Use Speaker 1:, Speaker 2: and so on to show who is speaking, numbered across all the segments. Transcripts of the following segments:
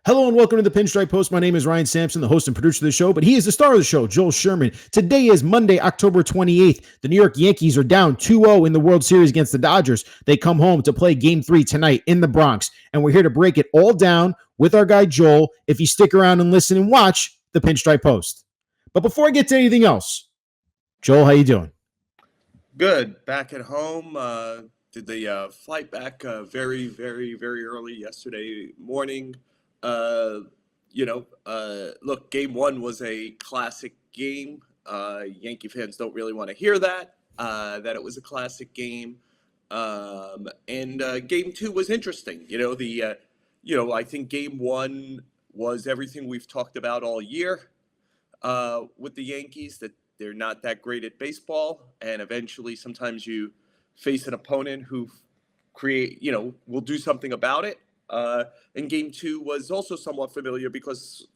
Speaker 1: Hello and welcome to the Pinstripe Post. My name is Ryan Sampson, the host and producer of the show, but he is the star of the show, Joel Sherman. Today is Monday, October 28th. The New York Yankees are down 2-0 in the World Series against the Dodgers. They come home to play Game 3 tonight in the Bronx, and we're here to break it all down with our guy, Joel, if you stick around and listen and watch the Pinstripe Post. But before I get to anything else, Joel, how you doing?
Speaker 2: Good. Back at home. Did the flight back very, very early yesterday morning. Look, game one was a classic game. Yankee fans don't really want to hear that it was a classic game. And game two was interesting. I think game one was everything we've talked about all year with the Yankees, that they're not that great at baseball, and eventually sometimes you face an opponent who will do something about it. And game two was also somewhat familiar because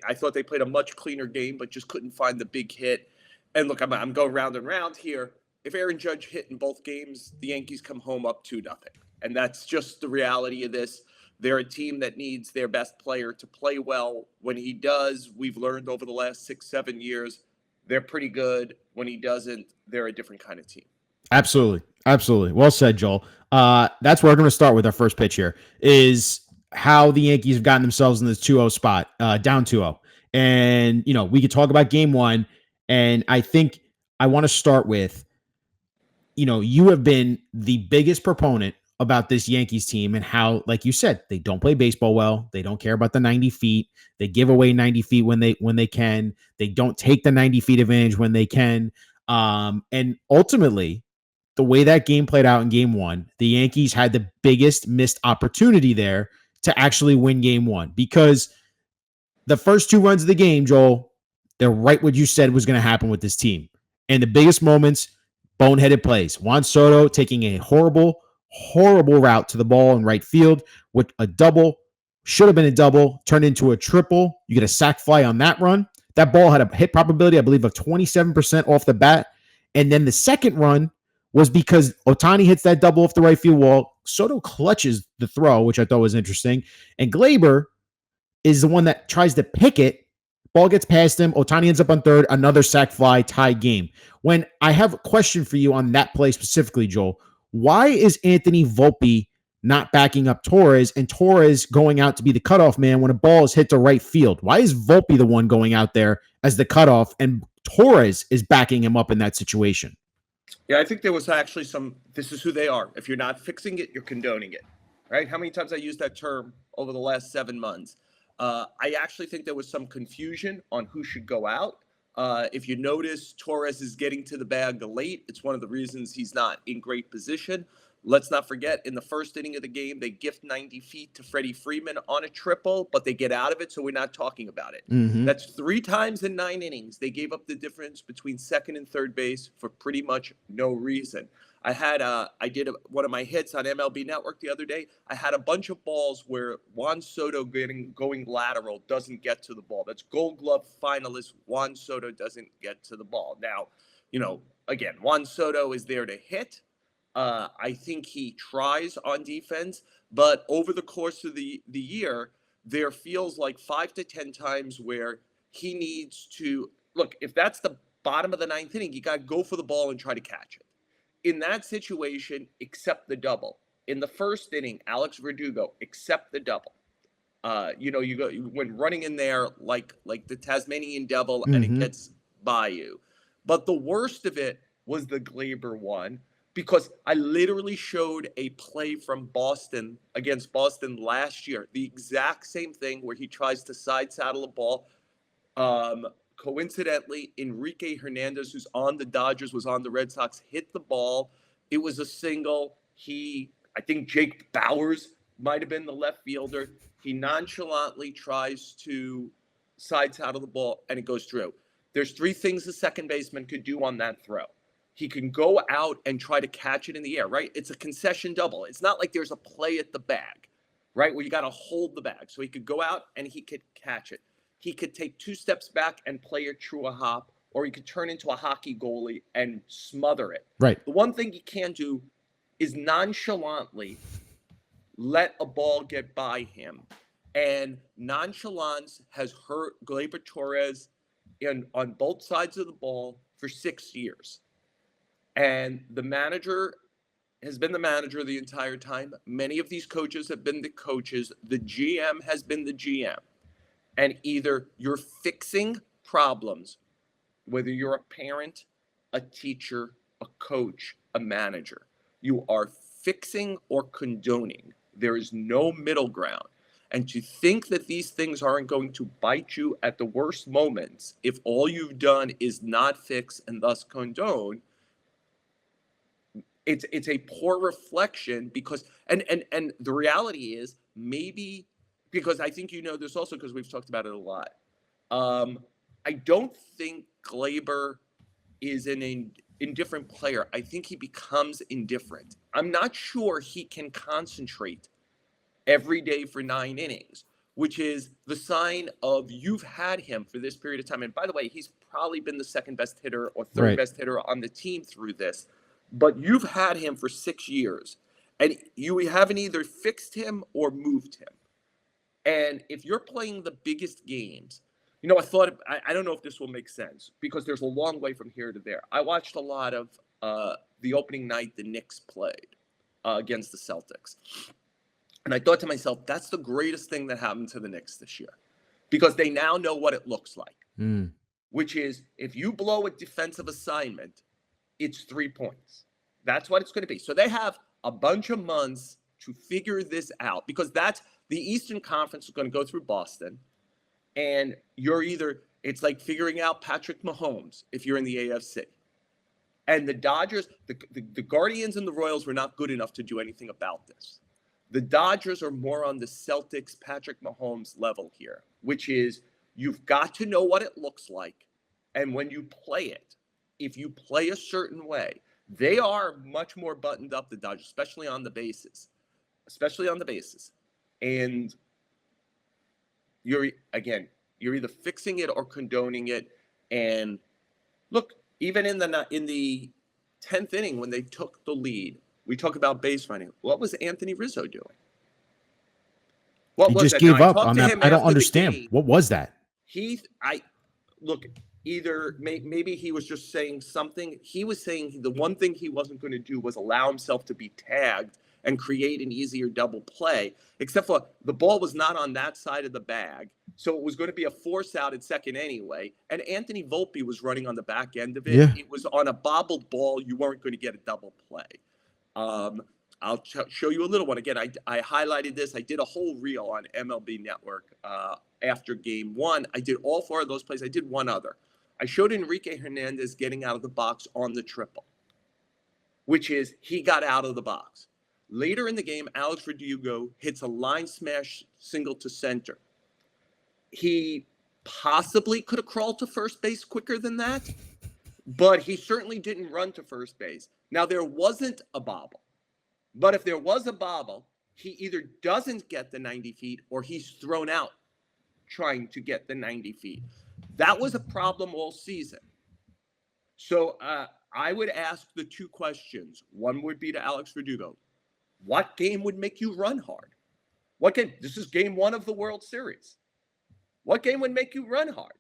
Speaker 2: I thought they played a much cleaner game, but just couldn't find the big hit. And look, I'm going round and round here. If Aaron Judge hit in both games, the Yankees come home up 2-0. And that's just the reality of this. They're a team that needs their best player to play well. When he does, we've learned over the last 6-7 years, they're pretty good. When he doesn't, they're a different kind of team.
Speaker 1: Absolutely. Well said, Joel. That's where we're going to start with our first pitch here, is how the Yankees have gotten themselves in this 2-0 spot, down 2-0. And, we could talk about game one, and I think I want to start with, you have been the biggest proponent about this Yankees team and how, like you said, they don't play baseball well. They don't care about the 90 feet. They give away 90 feet when they can. They don't take the 90 feet advantage when they can. And ultimately, the way that game played out in game one, the Yankees had the biggest missed opportunity there to actually win game one, because the first two runs of the game, Joel, they're right what you said was going to happen with this team. And the biggest moments, boneheaded plays. Juan Soto taking a horrible route to the ball in right field with a double, should have been a double, turned into a triple. You get a sac fly on that run. That ball had a hit probability, I believe, of 27% off the bat. And then the second run was because Ohtani hits that double off the right field wall. Soto clutches the throw, which I thought was interesting. And Glaber is the one that tries to pick it. Ball gets past him. Ohtani ends up on third. Another sac fly, tie game. When I have a question for you on that play specifically, Joel, why is Anthony Volpe not backing up Torres and Torres going out to be the cutoff man when a ball is hit to right field? Why is Volpe the one going out there as the cutoff and Torres is backing him up in that situation?
Speaker 2: Yeah, I think there was actually this is who they are. If you're not fixing it, you're condoning it, right? How many times I used that term over the last 7 months? I actually think there was some confusion on who should go out. If you notice, Torres is getting to the bag late. It's one of the reasons he's not in great position. Let's not forget, in the first inning of the game, they gift 90 feet to Freddie Freeman on a triple, but they get out of it, so we're not talking about it.
Speaker 1: Mm-hmm.
Speaker 2: That's 3 times in 9 innings. They gave up the difference between second and third base for pretty much no reason. I did one of my hits on MLB Network the other day. I had a bunch of balls where Juan Soto going lateral doesn't get to the ball. That's Gold Glove finalist Juan Soto doesn't get to the ball. Now, again, Juan Soto is there to hit. I think he tries on defense, but over the course of the year, there feels like 5 to 10 times where he needs to look. If that's the bottom of the 9th inning, you got to go for the ball and try to catch it. In that situation, accept the double. In the first inning, Alex Verdugo, accept the double. When running in there like the Tasmanian devil, and it gets by you. But the worst of it was the Glaber one, because I literally showed a play from Boston against Boston last year, the exact same thing where he tries to side saddle a ball. Coincidentally, Enrique Hernandez, who's on the Dodgers, was on the Red Sox, hit the ball. It was a single. I think Jake Bowers might have been the left fielder. He nonchalantly tries to side saddle the ball, and it goes through. There's 3 things the second baseman could do on that throw. He can go out and try to catch it in the air, right? It's a concession double. It's not like there's a play at the bag, right, where you got to hold the bag. So he could go out and he could catch it. He could take 2 steps back and play it through a hop, or he could turn into a hockey goalie and smother it.
Speaker 1: Right.
Speaker 2: The one thing he can't do is nonchalantly let a ball get by him And nonchalance has hurt Gleyber Torres on both sides of the ball for 6 years. And the manager has been the manager the entire time. Many of these coaches have been the coaches. The GM has been the GM. And either you're fixing problems, whether you're a parent, a teacher, a coach, a manager, you are fixing or condoning. There is no middle ground. And to think that these things aren't going to bite you at the worst moments, if all you've done is not fix and thus condone, it's a poor reflection. Because and the reality is, maybe, because I think you know this also because we've talked about it a lot. I don't think Gleyber is an indifferent player. I think he becomes indifferent. I'm not sure he can concentrate every day for 9 innings, which is the sign of you've had him for this period of time. And by the way, he's probably been the second best hitter or third best hitter on the team through this. But you've had him for 6 years, and you haven't either fixed him or moved him. And if you're playing the biggest games, I don't know if this will make sense because there's a long way from here to there. I watched a lot of the opening night the Knicks played against the Celtics. And I thought to myself, that's the greatest thing that happened to the Knicks this year, because they now know what it looks like, which is if you blow a defensive assignment, it's 3 points. That's what it's going to be. So they have a bunch of months to figure this out, because that's the Eastern Conference is going to go through Boston. And it's like figuring out Patrick Mahomes if you're in the AFC. And the Dodgers, the Guardians and the Royals were not good enough to do anything about this. The Dodgers are more on the Celtics, Patrick Mahomes level here, which is you've got to know what it looks like. And when you play it, if you play a certain way, they are much more buttoned up, the Dodgers, especially on the bases. And you're either fixing it or condoning it. And look, even in the 10th inning when they took the lead, we talk about base running. What was Anthony Rizzo doing?
Speaker 1: He just gave up on that. I don't understand. What was that?
Speaker 2: Either maybe he was just saying something. He was saying the one thing he wasn't going to do was allow himself to be tagged and create an easier double play, except for the ball was not on that side of the bag. So it was going to be a force out at second anyway. And Anthony Volpe was running on the back end of it.
Speaker 1: Yeah.
Speaker 2: It was on a bobbled ball. You weren't going to get a double play. I'll show you a little one. Again, I highlighted this. I did a whole reel on MLB Network after game one. I did all 4 of those plays. I did one other. I showed Enrique Hernandez getting out of the box on the triple, which is he got out of the box. Later in the game, Alex Verdugo hits a line smash single to center. He possibly could have crawled to first base quicker than that, but he certainly didn't run to first base. Now, there wasn't a bobble, but if there was a bobble, he either doesn't get the 90 feet or he's thrown out trying to get the 90 feet. That was a problem all season. So I would ask the 2 questions. One would be to Alex Verdugo. What game would make you run hard? What game? This is game 1 of the World Series. What game would make you run hard?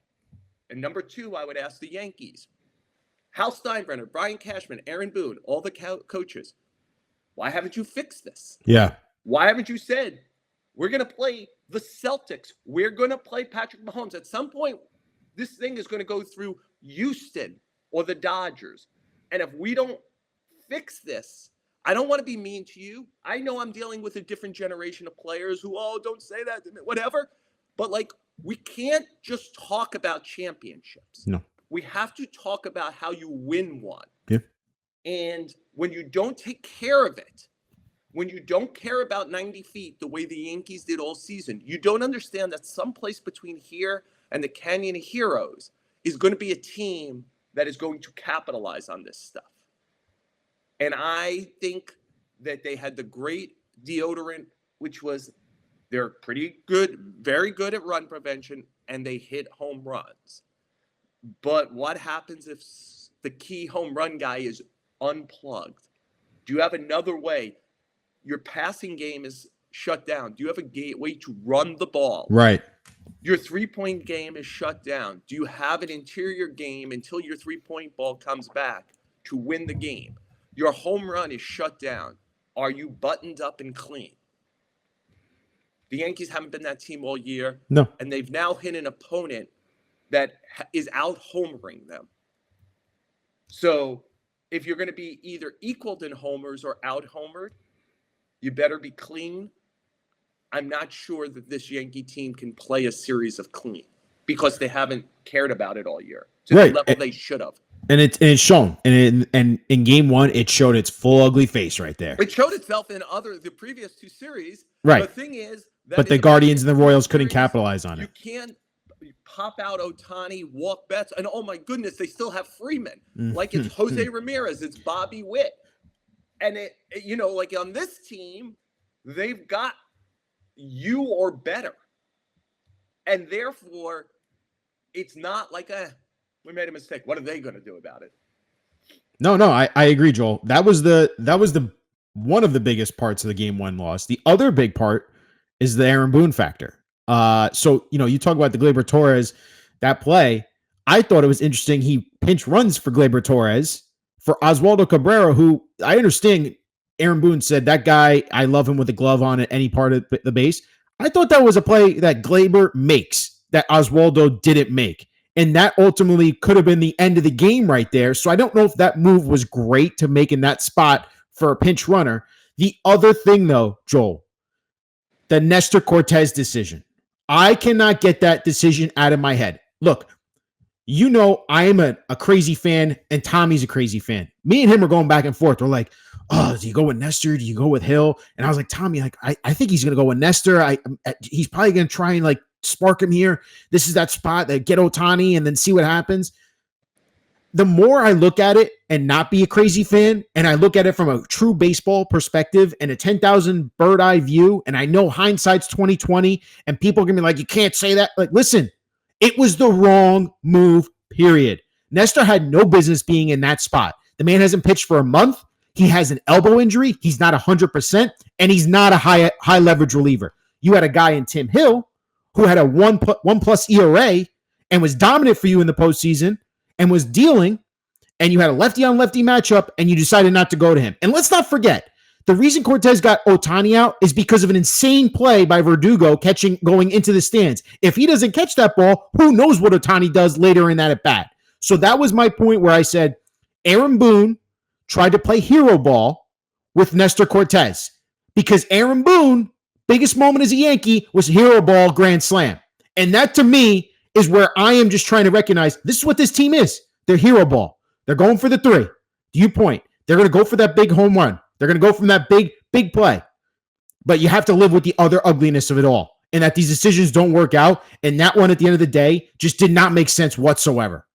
Speaker 2: And number 2, I would ask the Yankees. Hal Steinbrenner, Brian Cashman, Aaron Boone, all the coaches. Why haven't you fixed this?
Speaker 1: Yeah.
Speaker 2: Why haven't you said, we're going to play the Celtics. We're going to play Patrick Mahomes. At some point, this thing is going to go through Houston or the Dodgers. And if we don't fix this, I don't want to be mean to you. I know I'm dealing with a different generation of players who, don't say that, whatever. But we can't just talk about championships.
Speaker 1: No.
Speaker 2: We have to talk about how you win one.
Speaker 1: Yeah.
Speaker 2: And when you don't take care of it, when you don't care about 90 feet the way the Yankees did all season, you don't understand that someplace between here and the Canyon of Heroes is going to be a team that is going to capitalize on this stuff. And I think that they had the great deodorant, which was they're pretty good, very good at run prevention, and they hit home runs. But what happens if the key home run guy is unplugged? Do you have another way? Your passing game is shut down. Do you have a way to run the ball?
Speaker 1: Right.
Speaker 2: Your three-point game is shut down. Do you have an interior game until your three-point ball comes back to win the game? Your home run is shut down. Are you buttoned up and clean? The Yankees haven't been that team all year.
Speaker 1: No.
Speaker 2: And they've now hit an opponent that is out-homering them. So if you're going to be either equaled in homers or out-homered, you better be clean. I'm not sure that this Yankee team can play a series of clean because they haven't cared about it all year to the level they should have.
Speaker 1: And it's shown. And in game one, it showed its full ugly face right there.
Speaker 2: It showed itself in the previous two series.
Speaker 1: Right.
Speaker 2: The thing is,
Speaker 1: but the Guardians and the Royals couldn't capitalize on it.
Speaker 2: You can't pop out Ohtani, walk Betts, and oh my goodness, they still have Freeman. Like it's Jose Ramirez, it's Bobby Witt. And like on this team, they've got you or better. And therefore, it's not like we made a mistake. What are they going to do about it?
Speaker 1: No, I agree, Joel. That was the one of the biggest parts of the game one loss. The other big part is the Aaron Boone factor. So, you talk about the Gleyber Torres, that play. I thought it was interesting. He pinch runs for Gleyber Torres for Oswaldo Cabrera, who I understand Aaron Boone said that guy, I love him with the glove on at any part of the base. I thought that was a play that Gleyber makes that Oswaldo didn't make. And that ultimately could have been the end of the game right there. So I don't know if that move was great to make in that spot for a pinch runner. The other thing, though, Joel, the Nestor Cortez decision. I cannot get that decision out of my head. Look, I am a crazy fan, and Tommy's a crazy fan. Me and him are going back and forth. We're like, oh, do you go with Nestor? Do you go with Hill? And I was like, Tommy, I think he's going to go with Nestor. He's probably going to try and spark him here. This is that spot that get Ohtani and then see what happens. The more I look at it and not be a crazy fan, and I look at it from a true baseball perspective and a 10,000 bird eye view, and I know hindsight's 2020, and people are going to be like, you can't say that. Listen, it was the wrong move, period. Nestor had no business being in that spot. The man hasn't pitched for a month. He has an elbow injury. He's not 100%, and he's not a high leverage reliever. You had a guy in Tim Hill who had a 1+ ERA and was dominant for you in the postseason and was dealing, and you had a lefty on lefty matchup, and you decided not to go to him. And let's not forget, the reason Cortez got Ohtani out is because of an insane play by Verdugo going into the stands. If he doesn't catch that ball, who knows what Ohtani does later in that at bat. So that was my point where I said Aaron Boone tried to play hero ball with Nestor Cortez because Aaron Boone, biggest moment as a Yankee, was hero ball grand slam. And that to me is where I am just trying to recognize this is what this team is. They're hero ball. They're going for the 3. To your point, they're going to go for that big home run. They're going to go from that big play. But you have to live with the other ugliness of it all, and that these decisions don't work out. And that one at the end of the day just did not make sense whatsoever.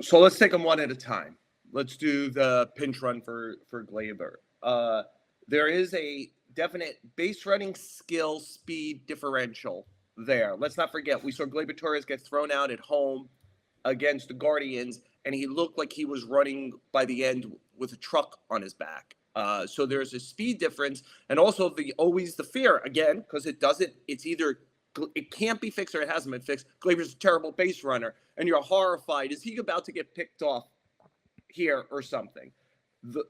Speaker 2: So let's take them one at a time. Let's do the pinch run for Gleyber. There is a definite base running skill speed differential there. Let's not forget, we saw Gleyber Torres get thrown out at home against the Guardians, and he looked like he was running by the end with a truck on his back. So there's a speed difference, and also always the fear, again, because it can't be fixed or it hasn't been fixed. Gleyber's a terrible base runner, and you're horrified. Is he about to get picked off here or something?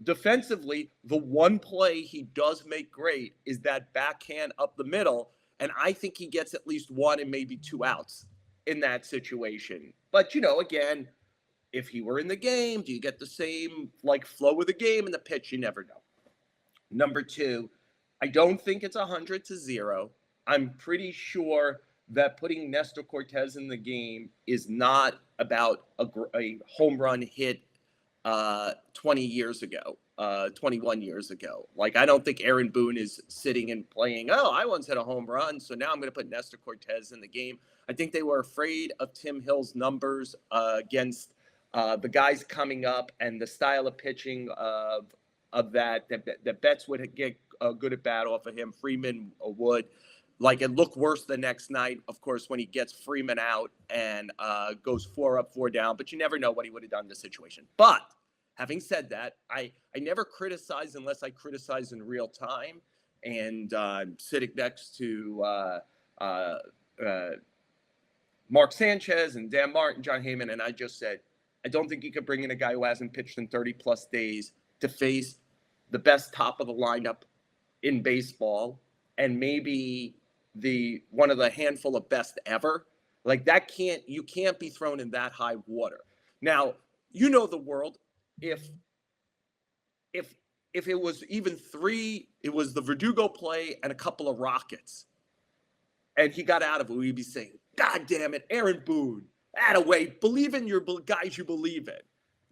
Speaker 2: Defensively, the one play he does make great is that backhand up the middle, and I think he gets at least 1 and maybe 2 outs in that situation. But, again, if he were in the game, do you get the same flow of the game in the pitch? You never know. Number 2, I don't think it's 100-0. I'm pretty sure that putting Nestor Cortez in the game is not about a home run hit 20 years ago, 21 years ago. I don't think Aaron Boone is sitting and playing, I once hit a home run, so now I'm going to put Nestor Cortez in the game. I think they were afraid of Tim Hill's numbers against the guys coming up and the style of pitching of that Betts would get a good at bat off of him. Freeman would. It looked worse the next night, of course, when he gets Freeman out and goes 4 up, 4 down. But you never know what he would have done in this situation. But having said that, I never criticize unless I criticize in real time. and sitting next to Mark Sanchez and Dan Martin, John Heyman, and I just said, I don't think you could bring in a guy who hasn't pitched in 30-plus days to face the best top of the lineup in baseball and maybe one of the handful of best ever. Like that you can't be thrown in that high water. Now, you know the world. If it was even three, it was the Verdugo play and a couple of rockets, and he got out of it, we'd be saying, God damn it, Aaron Boone, attaway, believe in your guys you believe in.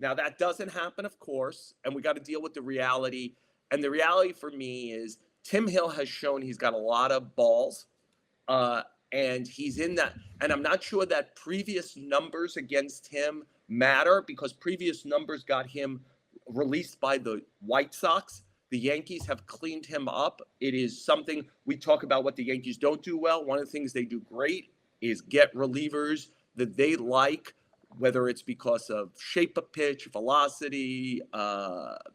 Speaker 2: Now, that doesn't happen, of course, and we got to deal with the reality. And the reality for me is Tim Hill has shown he's got a lot of balls, and he's in that. And I'm not sure that previous numbers against him matter because previous numbers got him released by the White Sox. The Yankees have cleaned him up. It is something we talk about what the Yankees don't do well. One of the things they do great is get relievers that they like, whether it's because of shape of pitch, velocity,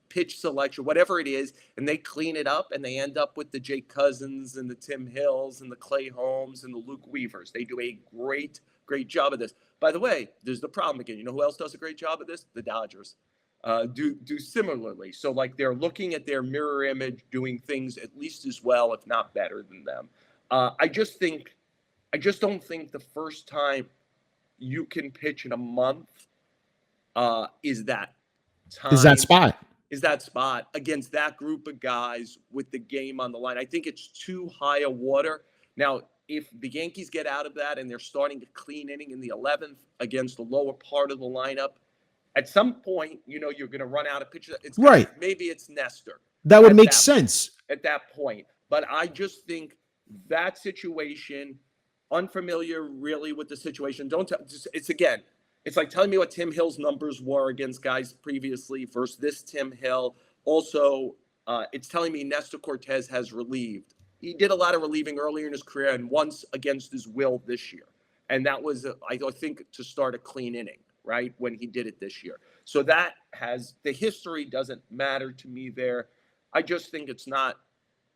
Speaker 2: pitch selection, whatever it is, and they clean it up and they end up with the Jake Cousins and the Tim Hills and the Clay Holmes and the Luke Weavers. They do a great job of this. By the way, there's the problem again. You know who else does a great job of this? The Dodgers. Do similarly. So like they're looking at their mirror image, doing things at least as well, if not better than them. I just don't think the first time you can pitch in a month is that time.
Speaker 1: Is that spot
Speaker 2: against that group of guys with the game on the line. I think it's too high a water. Now, if the Yankees get out of that and they're starting a clean inning in the 11th against the lower part of the lineup, at some point, you're going to run out of pitchers. It's
Speaker 1: right.
Speaker 2: Maybe it's Nestor.
Speaker 1: That would make sense
Speaker 2: at that point. But I just think that situation, unfamiliar really with the situation. It's like telling me what Tim Hill's numbers were against guys previously versus this Tim Hill. Also, it's telling me Nestor Cortez has relieved. He did a lot of relieving earlier in his career and once against his will this year. And that was, I think, to start a clean inning, right, when he did it this year. So the history doesn't matter to me there. I just think it's not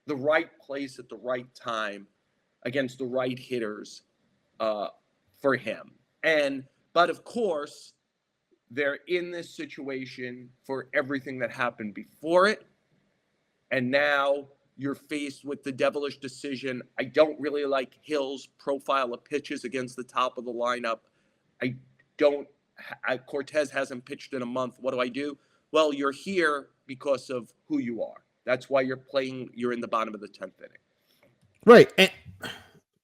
Speaker 2: the right place at the right time against the right hitters for him. But of course, they're in this situation for everything that happened before it. And now you're faced with the devilish decision. I don't really like Hill's profile of pitches against the top of the lineup. Cortez hasn't pitched in a month. What do? Well, you're here because of who you are. That's why you're in the bottom of the 10th inning.
Speaker 1: Right.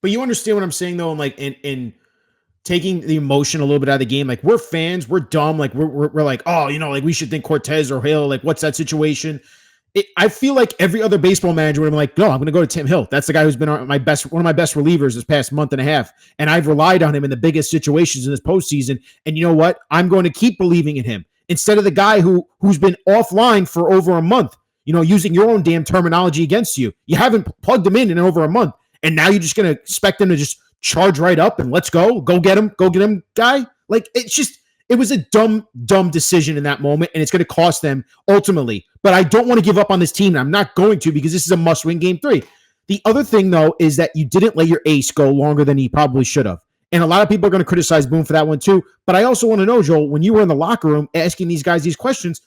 Speaker 1: But you understand what I'm saying, though, in taking the emotion a little bit out of the game. Like, we're fans, we're dumb. Like, we're like, oh, like we should think Cortez or Hill. Like, what's that situation? I feel like every other baseball manager would have been like, no, I'm going to go to Tim Hill. That's the guy who's been one of my best relievers this past month and a half. And I've relied on him in the biggest situations in this postseason. And you know what? I'm going to keep believing in him instead of the guy who's been offline for over a month, using your own damn terminology against you. You haven't plugged him in over a month. And now you're just going to expect him to just charge right up and let's go get him, guy. Like, it was a dumb decision in that moment, and it's going to cost them ultimately. But I don't want to give up on this team, and I'm not going to because this is a must-win game 3. The other thing, though, is that you didn't let your ace go longer than he probably should have. And a lot of people are going to criticize Boone for that one, too. But I also want to know, Joel, when you were in the locker room asking these guys these questions,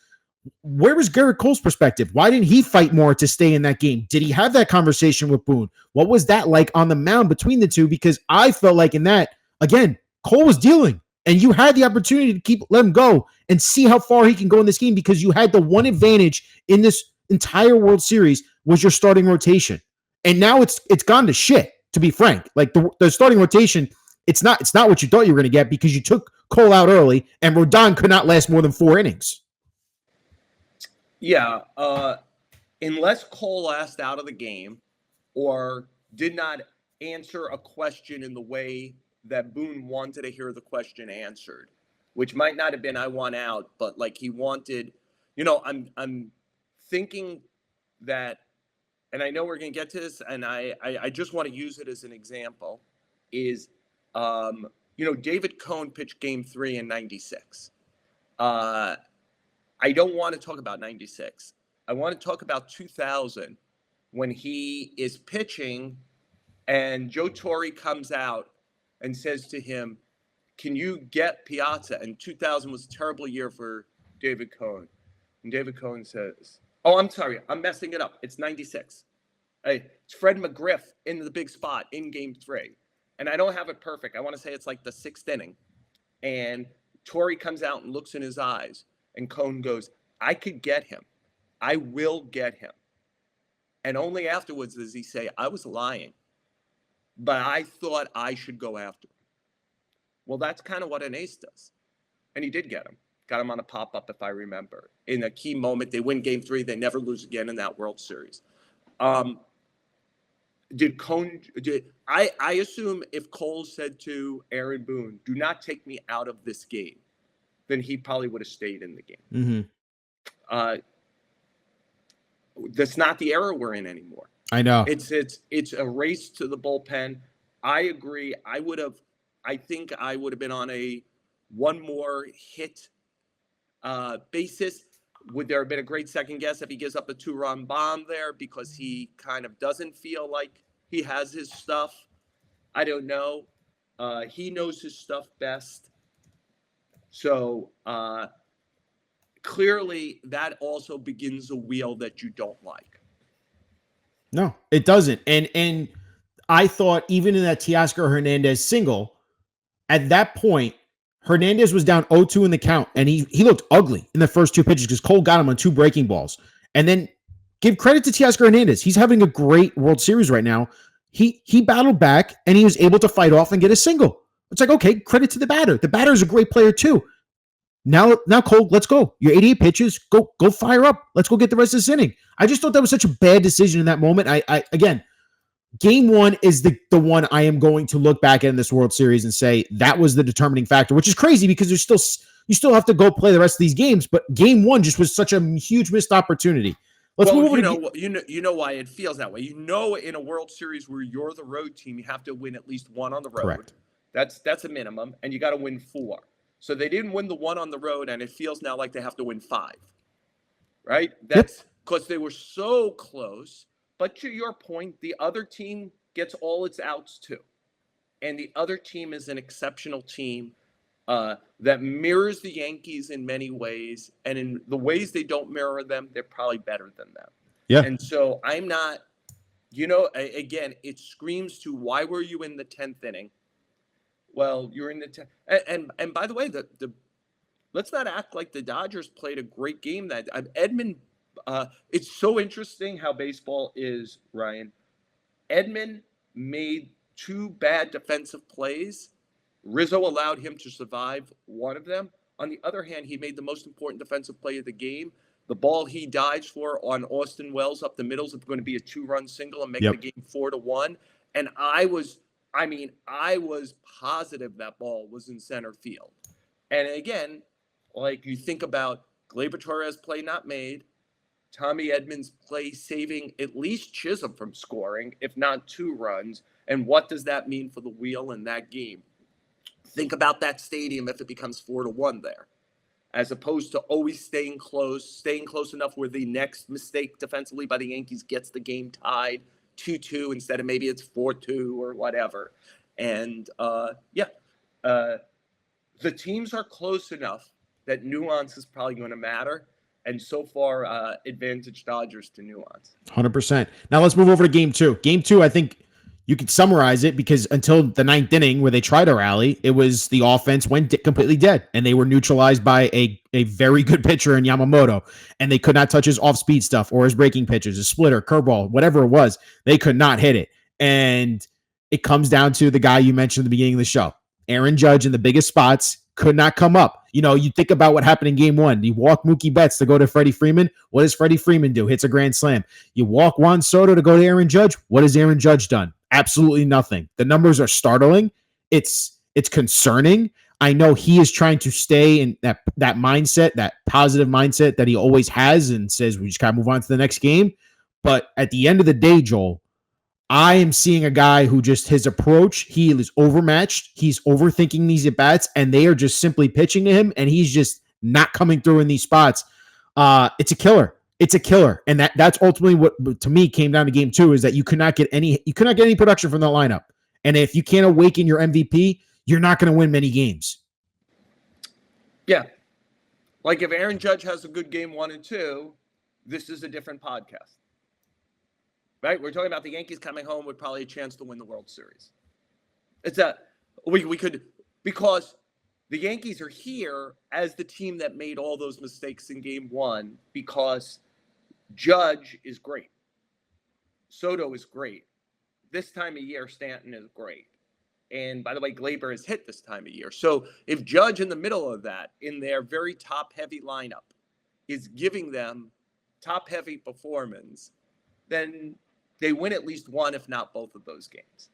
Speaker 1: where was Garrett Cole's perspective? Why didn't he fight more to stay in that game? Did he have that conversation with Boone? What was that like on the mound between the two? Because I felt like in that, again, Cole was dealing. And you had the opportunity to let him go and see how far he can go in this game because you had the one advantage in this entire World Series was your starting rotation. And now it's gone to shit, to be frank. Like the starting rotation, it's not what you thought you were going to get because you took Cole out early and Rodon could not last more than 4 innings.
Speaker 2: Yeah. Unless Cole asked out of the game or did not answer a question in the way that Boone wanted to hear the question answered, which might not have been I want out, but like he wanted, I'm thinking that, and I know we're going to get to this, and I just want to use it as an example, is, David Cohn pitched game 3 in 96. I don't want to talk about 96. I want to talk about 2000 when he is pitching and Joe Torre comes out and says to him, can you get Piazza? And 2000 was a terrible year for David Cohn. And David Cohn says, oh, I'm sorry, I'm messing it up. It's 96. Hey, it's Fred McGriff in the big spot in game 3. And I don't have it perfect. I want to say it's like the 6th inning. And Torre comes out and looks in his eyes. And Cohn goes, I could get him. I will get him. And only afterwards does he say, I was lying, but I thought I should go after him. Well, that's kind of what an ace does. And he did get him. Got him on a pop-up, if I remember. In a key moment, they win game 3. They never lose again in that World Series. I assume if Cole said to Aaron Boone, do not take me out of this game, then he probably would have stayed in the game.
Speaker 3: Mm-hmm.
Speaker 2: That's not the era we're in anymore.
Speaker 1: I know.
Speaker 2: It's a race to the bullpen. I agree. I think I would have been on a one more hit basis. Would there have been a great second guess if he gives up a 2-run bomb there because he kind of doesn't feel like he has his stuff? I don't know. He knows his stuff best. So clearly that also begins a wheel that you don't like.
Speaker 1: No, it doesn't. And I thought even in that Teoscar Hernandez single, at that point, Hernandez was down 0-2 in the count, and he looked ugly in the first 2 pitches because Cole got him on 2 breaking balls. And then give credit to Teoscar Hernandez. He's having a great World Series right now. He battled back, and he was able to fight off and get a single. It's like, okay, credit to the batter. The batter is a great player too. Now, Cole, let's go. Your 88 pitches, go fire up. Let's go get the rest of this inning. I just thought that was such a bad decision in that moment. I again, game 1 is the one I am going to look back at in this World Series and say that was the determining factor, which is crazy because you still have to go play the rest of these games. But game 1 just was such a huge missed opportunity. Let's move over
Speaker 2: you know why it feels that way. In a World Series where you're the road team, you have to win at least 1 on the road.
Speaker 1: Correct.
Speaker 2: That's a minimum, and you got to win 4. So they didn't win the 1 on the road, and it feels now like they have to win 5. Right? That's because they were so close. But to your point, the other team gets all its outs too. And the other team is an exceptional team that mirrors the Yankees in many ways. And in the ways they don't mirror them, they're probably better than them.
Speaker 1: Yeah.
Speaker 2: And so I'm not, again, it screams to why were you in the 10th inning? Well, you're in the 10th. And by the way, let's not act like the Dodgers played a great game. That Edman, it's so interesting how baseball is, Ryan. Edman made 2 bad defensive plays. Rizzo allowed him to survive one of them. On the other hand, he made the most important defensive play of the game. The ball he dives for on Austin Wells up the middle is going to be a 2-run single and make the game 4-1. And I was positive that ball was in center field. And again, like you think about Gleyber Torres' play not made, Tommy Edman's play saving at least Chisholm from scoring, if not 2 runs. And what does that mean for the wheel in that game? Think about that stadium if it becomes 4-1 there, as opposed to always staying close enough where the next mistake defensively by the Yankees gets the game tied 2-2 instead of maybe it's 4-2 or whatever. And the teams are close enough that nuance is probably going to matter. And so far, advantage Dodgers to nuance.
Speaker 1: 100%. Now let's move over to game 2. Game 2, I think you could summarize it because until the 9th inning where they tried to rally, it was the offense went completely dead and they were neutralized by a very good pitcher in Yamamoto, and they could not touch his off-speed stuff or his breaking pitches, his splitter, curveball, whatever it was. They could not hit it. And it comes down to the guy you mentioned at the beginning of the show. Aaron Judge in the biggest spots could not come up. You think about what happened in game 1. You walk Mookie Betts to go to Freddie Freeman. What does Freddie Freeman do? Hits a grand slam. You walk Juan Soto to go to Aaron Judge. What has Aaron Judge done? Absolutely nothing. The numbers are startling. It's concerning. I know he is trying to stay in that mindset, that positive mindset that he always has and says we just got to move on to the next game. But at the end of the day, Joel, I am seeing a guy who just his approach, he is overmatched. He's overthinking these at-bats, and they are just simply pitching to him, and he's just not coming through in these spots. It's a killer. it's a killer. And that's ultimately what to me came down to game 2 is that you could not get any production from that lineup. And if you can't awaken your MVP, you're not going to win many games.
Speaker 2: Yeah. Like if Aaron Judge has a good game 1 and 2, this is a different podcast. Right? We're talking about the Yankees coming home with probably a chance to win the World Series. It's we could, because the Yankees are here as the team that made all those mistakes in game 1 because Judge is great. Soto is great. This time of year, Stanton is great. And by the way, Glaber has hit this time of year. So if Judge in the middle of that, in their very top-heavy lineup, is giving them top-heavy performance, then they win at least one, if not both of those games.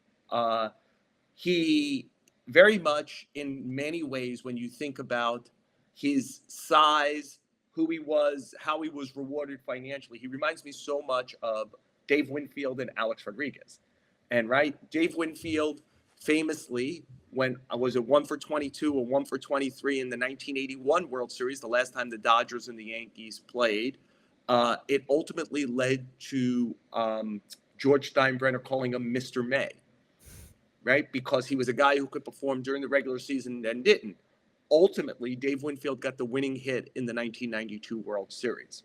Speaker 2: He very much, in many ways, when you think about his size, who he was, how he was rewarded financially, he reminds me so much of Dave Winfield and Alex Rodriguez. And Dave Winfield famously went, was it 1 for 22 or 1 for 23 in the 1981 World Series, the last time the Dodgers and the Yankees played. It ultimately led to George Steinbrenner calling him Mr. May, right? Because he was a guy who could perform during the regular season and didn't. Ultimately, Dave Winfield got the winning hit in the 1992 World Series.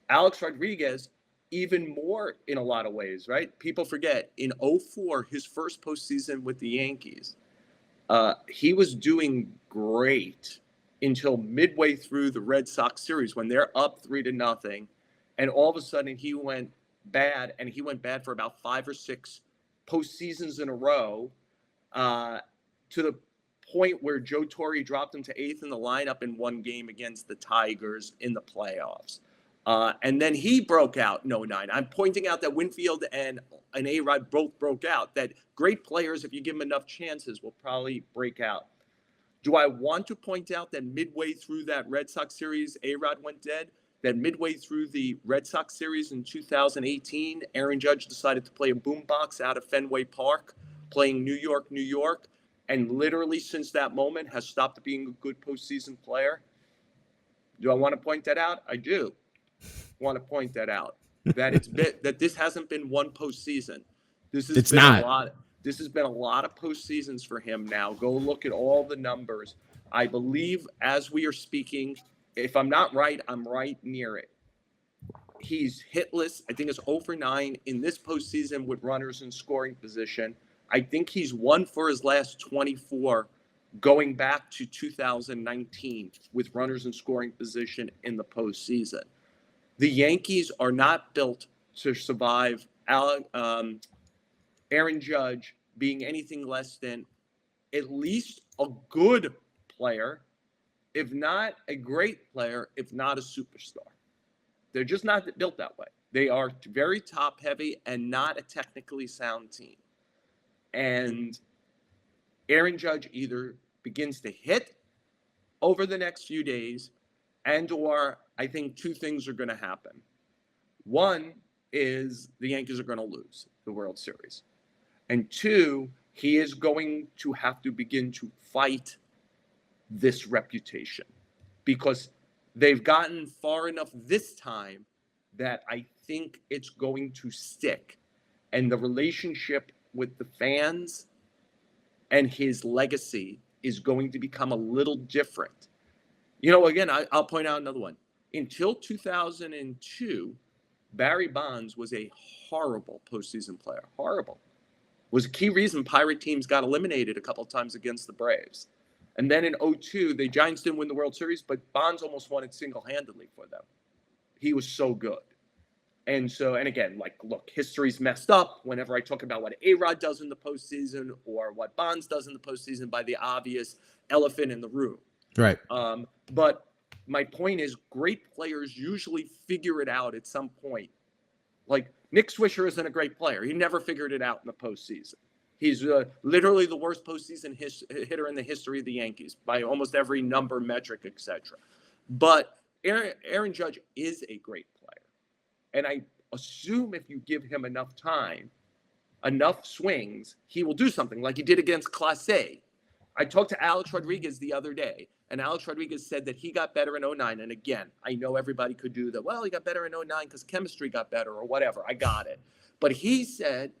Speaker 2: Alex Rodriguez, even more in a lot of ways, right? People forget, in 2004, his first postseason with the Yankees, he was doing great until midway through the Red Sox series when they're up 3-0, and all of a sudden he went bad, and he went bad for about 5 or 6 postseasons in a row, to the point where Joe Torre dropped him to 8th in the lineup in one game against the Tigers in the playoffs. And then he broke out in 2009. I'm pointing out that Winfield and A-Rod both broke out, that great players, if you give them enough chances, will probably break out. Do I want to point out that midway through that Red Sox series, A-Rod went dead? That midway through the Red Sox series in 2018, Aaron Judge decided to play a boombox out of Fenway Park, playing New York, New York, and literally since that moment has stopped being a good postseason player? Do I want to point that out? I do want to point that out, that this hasn't been one postseason. This has been a lot. This has been a lot of postseasons for him now. Go look at all the numbers. I believe as we are speaking, if I'm not right, I'm right near it. He's hitless. I think it's 0 for 9 in this postseason with runners in scoring position. I think he's 1 for his last 24 going back to 2019 with runners in scoring position in the postseason. The Yankees are not built to survive Aaron Judge being anything less than at least a good player, if not a great player, if not a superstar. They're just not built that way. They are very top heavy and not a technically sound team. And Aaron Judge either begins to hit over the next few days, and or I think 2 things are going to happen. One is the Yankees are going to lose the World Series. And 2, he is going to have to begin to fight this reputation because they've gotten far enough this time that I think it's going to stick. And the relationship with the fans and his legacy is going to become a little different. Again, I'll point out another one. Until 2002, Barry Bonds was a horrible postseason player. Horrible. Was a key reason Pirate teams got eliminated a couple of times against the Braves. And then in 2002, the Giants didn't win the World Series, but Bonds almost won it single-handedly for them. He was so good. And again, look, history's messed up whenever I talk about what A-Rod does in the postseason or what Bonds does in the postseason by the obvious elephant in the room.
Speaker 1: Right.
Speaker 2: But my point is, great players usually figure it out at some point. Like Nick Swisher isn't a great player. He never figured it out in the postseason. He's literally the worst postseason hitter in the history of the Yankees by almost every number, metric, etc. But Aaron Judge is a great player. And I assume if you give him enough time, enough swings, he will do something like he did against Clase. I talked to Alex Rodriguez the other day, and Alex Rodriguez said that he got better in 09. And again, I know everybody could do that. Well, he got better in 09 because chemistry got better or whatever. I got it. But he said,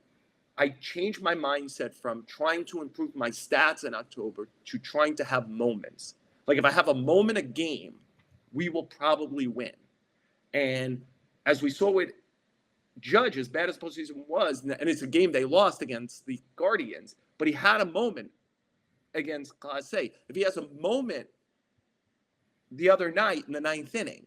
Speaker 2: I changed my mindset from trying to improve my stats in October to trying to have moments. Like if I have a moment a game, we will probably win. And as we saw with Judge, as bad as postseason was, and it's a game they lost against the Guardians, but he had a moment against Class A. If he has a moment the other night in the ninth inning,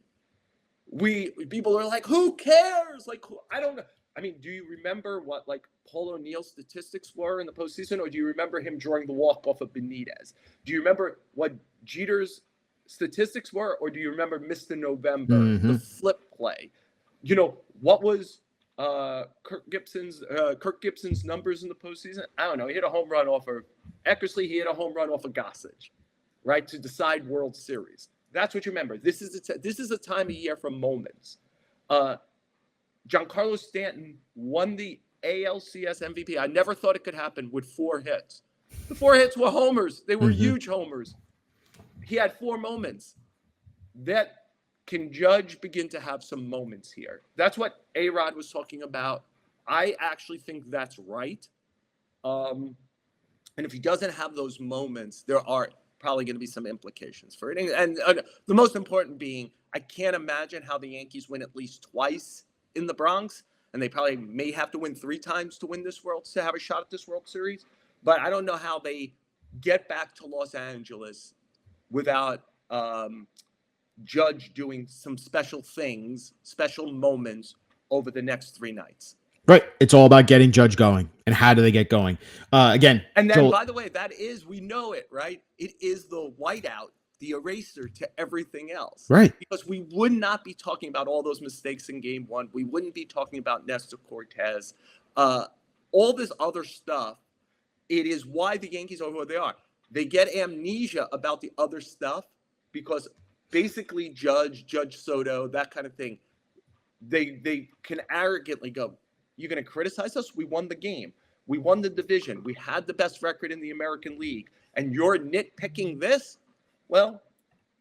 Speaker 2: people are like, who cares? Like, I don't know. I mean, do you remember what like Paul O'Neill's statistics were in the postseason, or do you remember him drawing the walk off of Benitez? Do you remember what Jeter's statistics were, or do you remember Mr. November, the flip play? You know, what was Kirk Gibson's numbers in the postseason? I don't know. He hit a home run off of Eckersley. He hit a home run off of Gossage, right, to decide World Series. That's what you remember. This is a time of year for moments. Giancarlo Stanton won the ALCS MVP. I never thought it could happen with 4 hits. The 4 hits were homers. They were huge homers. He had 4 moments. That can Judge begin to have some moments here? That's what A-Rod was talking about. I actually think that's right. And if he doesn't have those moments, there are probably going to be some implications for it. And the most important being, I can't imagine how the Yankees win at least twice in the Bronx, and they probably may have to win 3 times to have a shot at this World Series. But I don't know how they get back to Los Angeles without Judge doing some special things, special moments over the next 3 nights.
Speaker 1: Right. It's all about getting Judge going. And how do they get going? Again.
Speaker 2: And then, by the way, we know it, right? It is the whiteout, the eraser to everything else.
Speaker 1: Right.
Speaker 2: Because we would not be talking about all those mistakes in game 1. We wouldn't be talking about Nestor Cortez. All this other stuff. It is why the Yankees are who they are. They get amnesia about the other stuff because basically Judge Soto, that kind of thing, they can arrogantly go, you're going to criticize us? We won the game. We won the division. We had the best record in the American League. And you're nitpicking this? Well,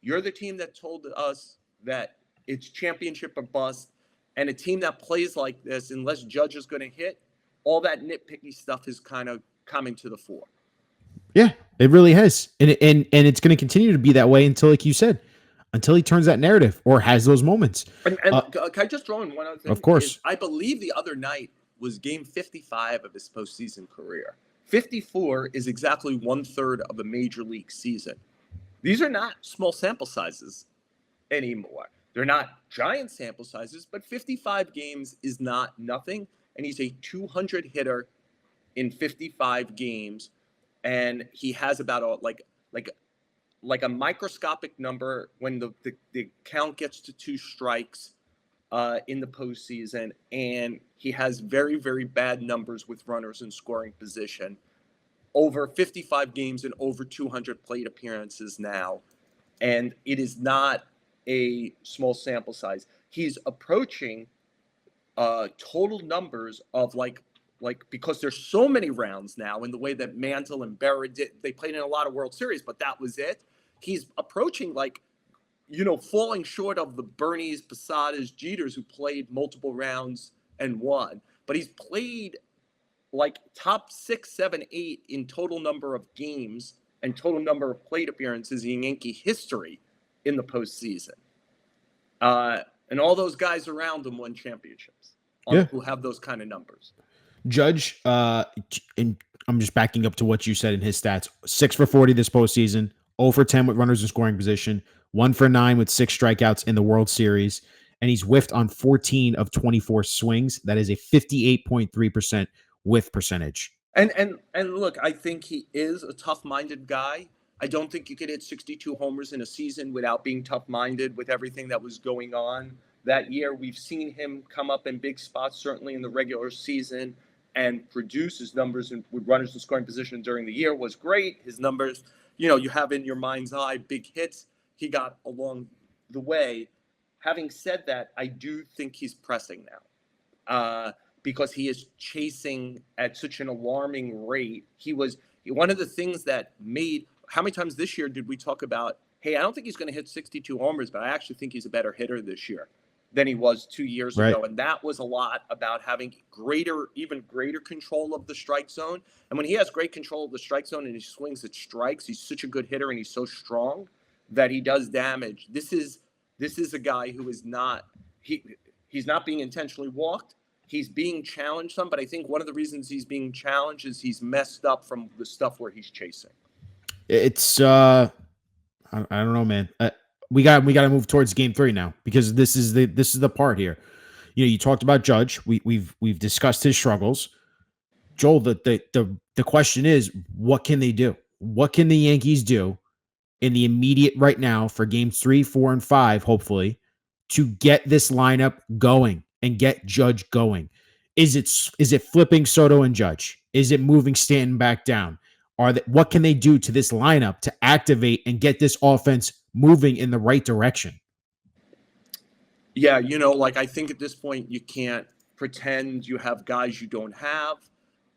Speaker 2: you're the team that told us that it's championship or bust. And a team that plays like this, unless Judge is going to hit, all that nitpicky stuff is kind of coming to the fore.
Speaker 1: Yeah, it really has. And it's going to continue to be that way until, like you said, until he turns that narrative or has those moments.
Speaker 2: And can I just throw in one other thing?
Speaker 1: Of course.
Speaker 2: I believe the other night was game 55 of his postseason career. 54 is exactly 1/3 of a major league season. These are not small sample sizes anymore. They're not giant sample sizes, but 55 games is not nothing. And he's a 200 hitter in 55 games. And he has about like a microscopic number when the count gets to 2 strikes in the postseason, and he has very, very bad numbers with runners in scoring position. Over 55 games and over 200 plate appearances now, and it is not a small sample size. He's approaching total numbers of like because there's so many rounds now in the way that Mantle and Berra did. They played in a lot of World Series, but that was it. He's approaching falling short of the Bernies, Posadas, Jeters who played multiple rounds and won. But he's played like top 6, 7, 8 in total number of games and total number of plate appearances in Yankee history in the postseason. And all those guys around him won championships who have those kind of numbers.
Speaker 1: Judge, and I'm just backing up to what you said in his stats, 6 for 40 this postseason, 0 for 10 with runners in scoring position, 1 for 9 with 6 strikeouts in the World Series, and he's whiffed on 14 of 24 swings. That is a 58.3% whiff percentage.
Speaker 2: And look, I think he is a tough-minded guy. I don't think you could hit 62 homers in a season without being tough-minded with everything that was going on that year. We've seen him come up in big spots, certainly in the regular season, and produce. His numbers with runners in scoring position during the year was great. His numbers, you have in your mind's eye big hits he got along the way. Having said that, I do think he's pressing now because he is chasing at such an alarming rate. One of the things that made how many times this year did we talk about, hey, I don't think he's going to hit 62 homers, but I actually think he's a better hitter this year than he was 2 years
Speaker 1: Right.
Speaker 2: ago. And that was a lot about having even greater control of the strike zone. And when he has great control of the strike zone and he swings at strikes, he's such a good hitter and he's so strong that he does damage. This is a guy who is not, he's not being intentionally walked. He's being challenged some, but I think one of the reasons he's being challenged is he's messed up from the stuff where he's chasing.
Speaker 1: It's I don't know, man. We got to move towards game 3 now, because this is the part here. You talked about Judge. We've discussed his struggles. Joel, the question is, what can they do? What can the Yankees do in the immediate right now for games 3, 4, and 5, hopefully, to get this lineup going and get Judge going? Is it flipping Soto and Judge? Is it moving Stanton back down? What can they do to this lineup to activate and get this offense moving in the right direction?
Speaker 2: Yeah, I think at this point you can't pretend you have guys you don't have.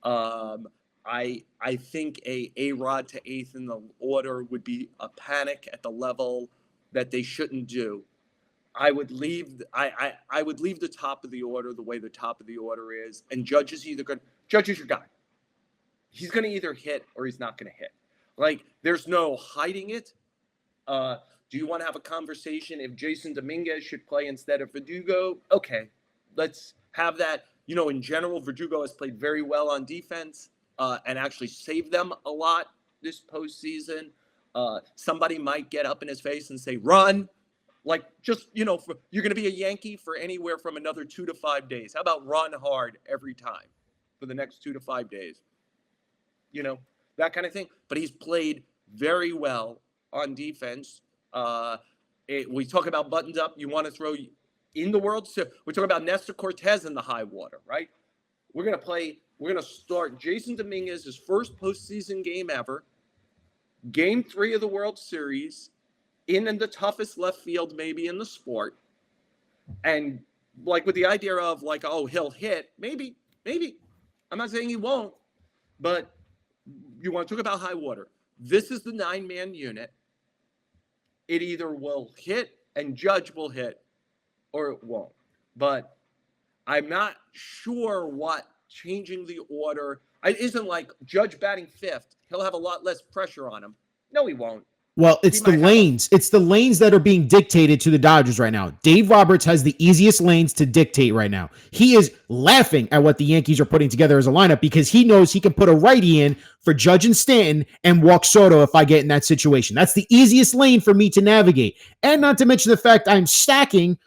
Speaker 2: I think a Rod to 8th in the order would be a panic at the level that they shouldn't do. I would leave the top of the order the way the top of the order is, and Judge is your guy. He's going to either hit or he's not going to hit. Like, there's no hiding it. Do you want to have a conversation if Jason Dominguez should play instead of Verdugo? Okay, let's have that. In general, Verdugo has played very well on defense and actually saved them a lot this postseason. Somebody might get up in his face and say, run. Like, just, you're going to be a Yankee for anywhere from another 2 to 5 days. How about run hard every time for the next 2 to 5 days? That kind of thing. But he's played very well on defense. We talk about buttons up. You want to throw in the World Series. We talk about Nestor Cortez in the high water, right? We're going to start Jason Dominguez's first postseason game ever. Game 3 of the World Series in the toughest left field maybe in the sport. And like with the idea of like, oh, he'll hit. Maybe. I'm not saying he won't, but you want to talk about high water. This is the 9-man unit. It either will hit and Judge will hit or it won't. But I'm not sure what changing the order. It isn't like Judge batting 5th. He'll have a lot less pressure on him. No, he won't.
Speaker 1: Well, it's the lanes. It's the lanes that are being dictated to the Dodgers right now. Dave Roberts has the easiest lanes to dictate right now. He is laughing at what the Yankees are putting together as a lineup because he knows he can put a righty in for Judge and Stanton and walk Soto if I get in that situation. That's the easiest lane for me to navigate. And not to mention the fact I'm stacking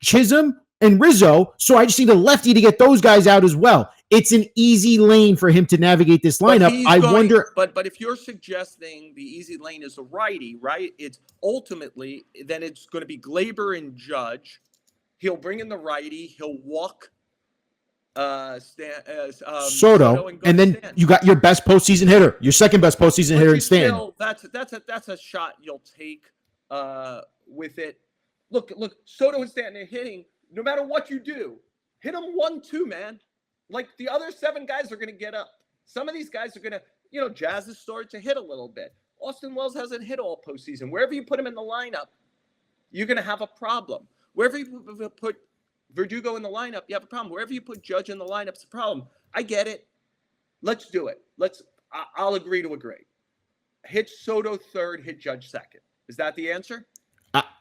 Speaker 1: Chisholm and Rizzo, so I just need a lefty to get those guys out as well. It's an easy lane for him to navigate this lineup. Wonder.
Speaker 2: But if you're suggesting the easy lane is a righty, right? It's ultimately, then it's going to be Glaber and Judge. He'll bring in the righty. He'll walk
Speaker 1: Soto, and then Stanton. You got your best postseason hitter, your second best postseason hitter in Stanton.
Speaker 2: That's a shot you'll take with it. Look, Soto and Stanton are hitting. No matter what you do, hit them 1-2, man. Like the other 7 guys are going to get up. Some of these guys are going to, Jazz has started to hit a little bit. Austin Wells hasn't hit all postseason. Wherever you put him in the lineup, you're going to have a problem. Wherever you put Verdugo in the lineup, you have a problem. Wherever you put Judge in the lineup, it's a problem. I get it. Let's do it. I'll agree to agree. Hit Soto 3rd, hit Judge 2nd. Is that the answer?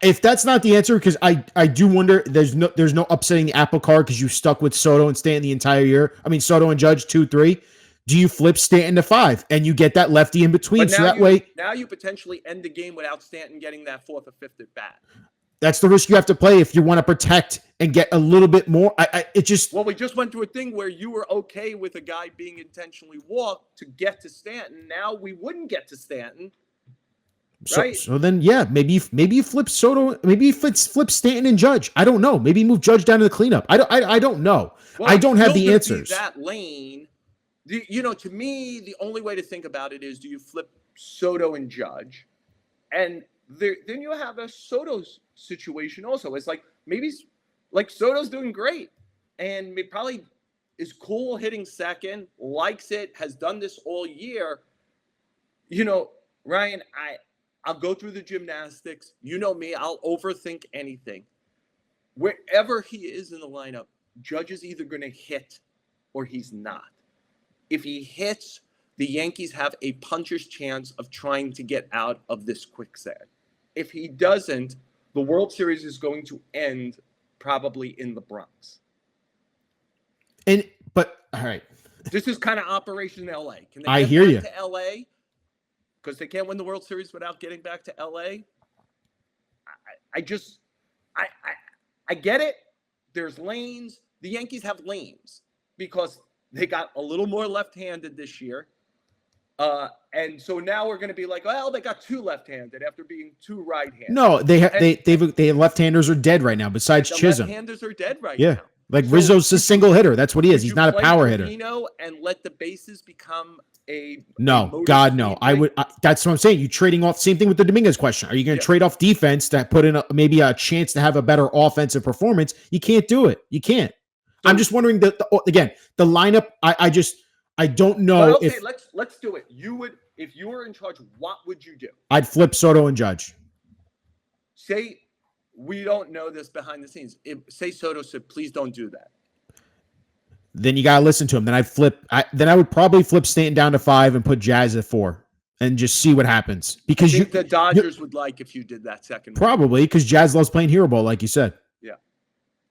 Speaker 1: If that's not the answer, because I do wonder, there's no upsetting the apple cart because you stuck with Soto and Stanton the entire year. I mean, Soto and Judge 2-3. Do you flip Stanton to 5 and you get that lefty in between? So that way,
Speaker 2: now you potentially end the game without Stanton getting that 4th or 5th at bat.
Speaker 1: That's the risk you have to play if you want to protect and get a little bit more. We just
Speaker 2: went through a thing where you were okay with a guy being intentionally walked to get to Stanton. Now we wouldn't get to Stanton. Right.
Speaker 1: So then, yeah, maybe you flip Soto, maybe you flip Stanton and Judge. I don't know. Maybe move Judge down to the cleanup. I don't know. Well, I don't have the answers.
Speaker 2: That lane, to me, the only way to think about it is: do you flip Soto and Judge, and then you have a Soto situation also. It's like maybe like Soto's doing great, and it probably is cool hitting second, likes it, has done this all year. Ryan, I'll go through the gymnastics. You know me, I'll overthink anything. Wherever he is in the lineup, Judge is either going to hit or he's not. If he hits, the Yankees have a puncher's chance of trying to get out of this quicksand. If he doesn't, the World Series is going to end probably in the Bronx.
Speaker 1: But all right,
Speaker 2: this is kind of Operation LA. Can they
Speaker 1: I
Speaker 2: get
Speaker 1: hear
Speaker 2: back
Speaker 1: you.
Speaker 2: to LA? Because they can't win the World Series without getting back to LA. I get it. There's lanes. The Yankees have lanes because they got a little more left-handed this year. And so now we're going to be like, well, they got two left-handed after being two right-handed.
Speaker 1: No, they left-handers are dead right now. Besides Chisholm,
Speaker 2: left-handers are dead right
Speaker 1: yeah.
Speaker 2: now.
Speaker 1: Like Rizzo's a single hitter. That's what he is. He's not a power hitter.
Speaker 2: And let the bases become
Speaker 1: no. God, no. That's what I'm saying. You trading off. Same thing with the Dominguez question. Are you going to trade off defense to put in maybe a chance to have a better offensive performance? You can't do it. You can't. So, I'm just wondering again the lineup. I don't know.
Speaker 2: Okay, let's do it. You would, if you were in charge, what would you do?
Speaker 1: I'd flip Soto and Judge.
Speaker 2: Say we don't know this behind the scenes. Say Soto said, please don't do that.
Speaker 1: Then you gotta listen to him. Then I would probably flip Stanton down to 5 and put Jazz at 4 and just see what happens. Because
Speaker 2: the Dodgers would like if you did that second.
Speaker 1: Probably because Jazz loves playing hero ball, like you said.
Speaker 2: Yeah.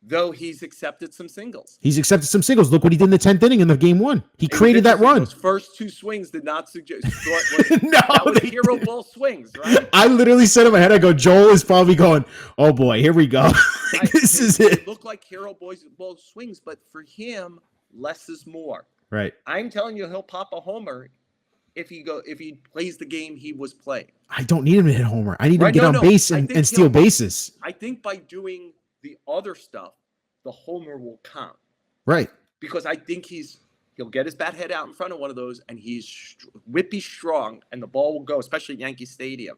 Speaker 2: Though he's accepted some singles.
Speaker 1: Look what he did in the 10th inning in the game 1. He created that run.
Speaker 2: Those first two swings did not suggest that was hero ball swings, right?
Speaker 1: I literally said in my head, I go, Joel is probably going, oh boy, here we go. This is it.
Speaker 2: They look like hero ball swings, but for him, less is more.
Speaker 1: Right.
Speaker 2: I'm telling you, he'll pop a homer if he plays the game he was playing.
Speaker 1: I don't need him to hit a homer. I need him to get on base and steal bases.
Speaker 2: I think by doing the other stuff, the homer will count.
Speaker 1: Right.
Speaker 2: Because I think he'll get his bat head out in front of one of those, and he's whippy strong, and the ball will go, especially at Yankee Stadium.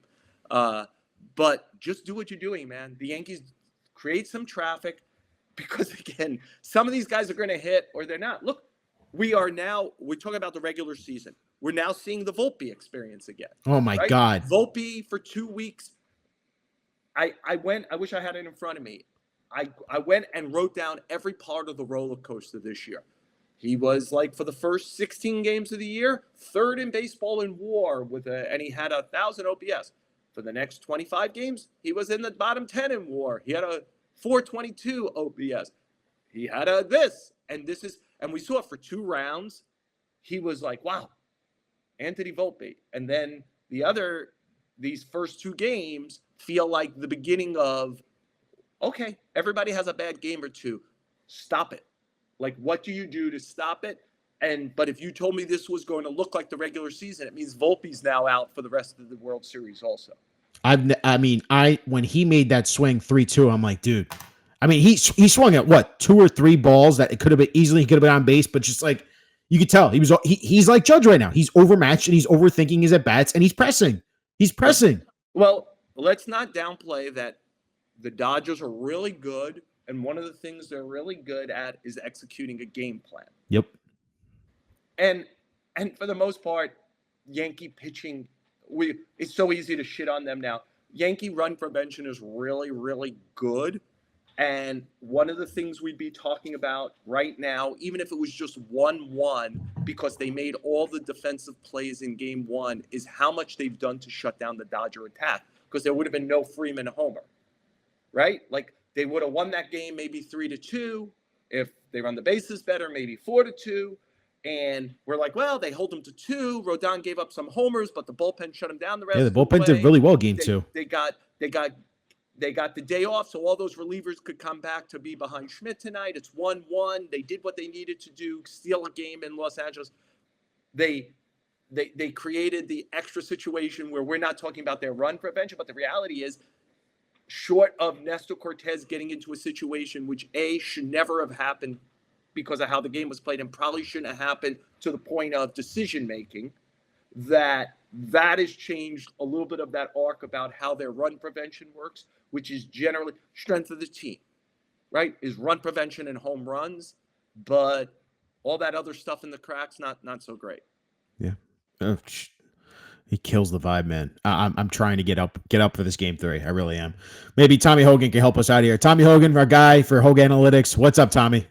Speaker 2: But just do what you're doing, man. The Yankees create some traffic because, again, some of these guys are going to hit or they're not. Look, we're talking about the regular season. We're now seeing the Volpe experience again.
Speaker 1: Oh, my God.
Speaker 2: Volpe for 2 weeks. I wish I had it in front of me. I went and wrote down every part of the roller coaster this year. He was like, for the first 16 games of the year, third in baseball in WAR and he had 1,000 OPS. For the next 25 games, he was in the bottom 10 in WAR. He had a 422 OPS. He had and we saw it for 2 rounds. He was like, wow, Anthony Volpe. And then these first 2 games feel like the beginning of, okay, everybody has a bad game or 2. Stop it. Like, what do you do to stop it? But if you told me this was going to look like the regular season, it means Volpe's now out for the rest of the World Series also.
Speaker 1: When he made that swing 3-2, I'm like, dude. I mean, he swung at what, 2 or 3 balls that it could have been easily, he could have been on base, but just like you could tell he's like Judge right now. He's overmatched and he's overthinking his at bats and he's pressing.
Speaker 2: Well, let's not downplay that. The Dodgers are really good, and one of the things they're really good at is executing a game plan.
Speaker 1: Yep.
Speaker 2: And for the most part, Yankee pitching, it's so easy to shit on them now. Yankee run prevention is really, really good. And one of the things we'd be talking about right now, even if it was just 1-1, because they made all the defensive plays in game 1, is how much they've done to shut down the Dodger attack, because there would have been no Freeman homer. Right? Like, they would have won that game maybe 3-2. If they run the bases better, maybe 4-2. And we're like, well, they hold them to 2. Rodon gave up some homers, but the bullpen shut him down the rest of the way.
Speaker 1: Yeah, the bullpen did really well game 2.
Speaker 2: They got the day off, so all those relievers could come back to be behind Schmidt tonight. It's 1-1. They did what they needed to do, steal a game in Los Angeles. They created the extra situation where we're not talking about their run prevention, but the reality is, short of Nestor Cortez getting into a situation which should never have happened because of how the game was played and probably shouldn't have happened to the point of decision making, that has changed a little bit of that arc about how their run prevention works, which is generally strength of the team, right? Is run prevention and home runs, but all that other stuff in the cracks, not so great.
Speaker 1: Yeah. He kills the vibe, man. I'm trying to get up for this game 3. I really am. Maybe Tommy Hogan can help us out here. Tommy Hogan, our guy for Hoganalytics. What's up, Tommy?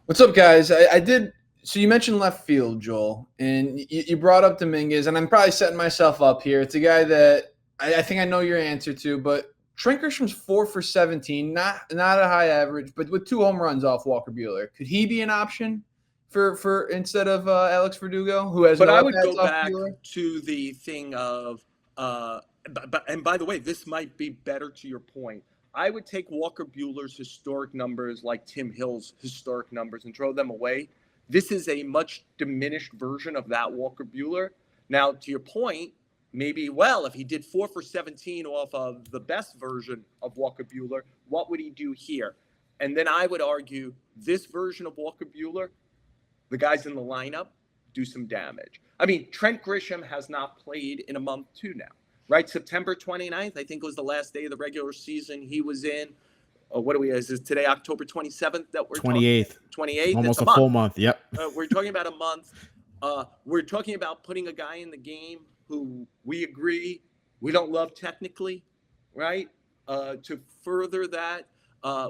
Speaker 3: What's up, guys? I did. So you mentioned left field, Joel, and you brought up Dominguez, and I'm probably setting myself up here. It's a guy that I think I know your answer to, but Trent Grisham's 4 for 17, not a high average, but with 2 home runs off Walker Buehler. Could he be an option for instead of Alex Verdugo, who has?
Speaker 2: But
Speaker 3: no
Speaker 2: I would
Speaker 3: at-bats
Speaker 2: go
Speaker 3: off
Speaker 2: back
Speaker 3: Buehler?
Speaker 2: to the thing of, and by the way, this might be better to your point. I would take Walker Buehler's historic numbers, like Tim Hill's historic numbers, and throw them away. This is a much diminished version of that Walker Buehler. Now, to your point, maybe, well, if he did 4 for 17 off of the best version of Walker Buehler, what would he do here? And then I would argue this version of Walker Buehler, the guys in the lineup, do some damage. I mean, Trent Grisham has not played in a month too now, right? September 29th, I think was the last day of the regular season he was in. What are we, is it today October 27th that we're
Speaker 1: 28th.
Speaker 2: 28th?
Speaker 1: Almost a full month, yep.
Speaker 2: We're talking about a month. We're talking about putting a guy in the game who we agree we don't love technically, right? To further that,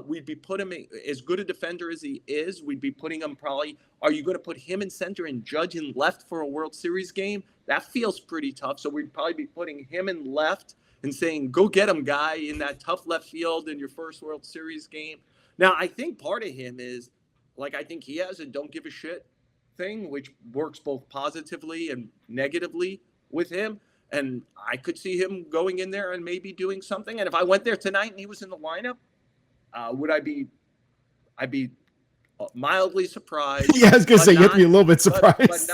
Speaker 2: we'd be putting him as good a defender as he is. We'd be putting him probably. Are you going to put him in center and Judge in left for a World Series game? That feels pretty tough. So we'd probably be putting him in left and saying, "Go get him, guy, in that tough left field in your first World Series game." Now, I think part of him is I think he has a don't give a shit thing, which works both positively and negatively with him. And I could see him going in there and maybe doing something. And if I went there tonight and he was in the lineup, I'd be mildly surprised.
Speaker 1: Yeah, I was gonna say you'd be a little bit surprised,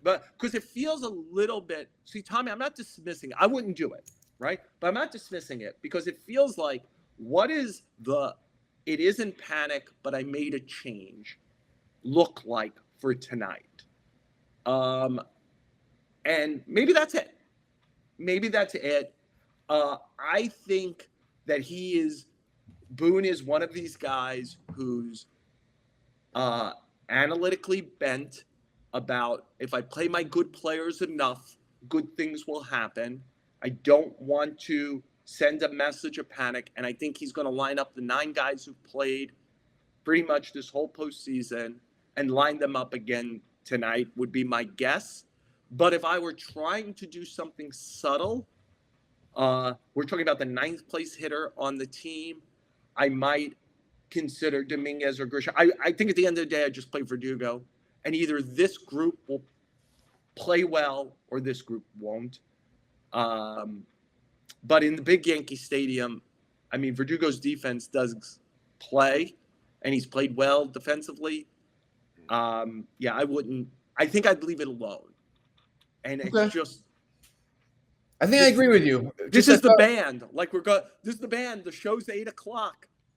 Speaker 2: but because it feels a little bit. See, Tommy, I'm not dismissing it. I wouldn't do it, right? But I'm not dismissing it because it feels like it isn't panic, but I made a change look like for tonight. And maybe that's it. Maybe that's it. I think that Boone is one of these guys who's analytically bent about, if I play my good players enough, good things will happen. I don't want to send a message of panic, and I think he's going to line up the 9 guys who've played pretty much this whole postseason and line them up again tonight would be my guess. But if I were trying to do something subtle, we're talking about the 9th place hitter on the team, I might consider Dominguez or Grisham. I think at the end of the day, I just play Verdugo, and either this group will play well or this group won't. But in the big Yankee Stadium, I mean, Verdugo's defense does play, and he's played well defensively. Yeah, I wouldn't. I think I'd leave it alone. And it's just.
Speaker 3: I think I agree with you.
Speaker 2: This is the band. This is the band. The show's 8:00.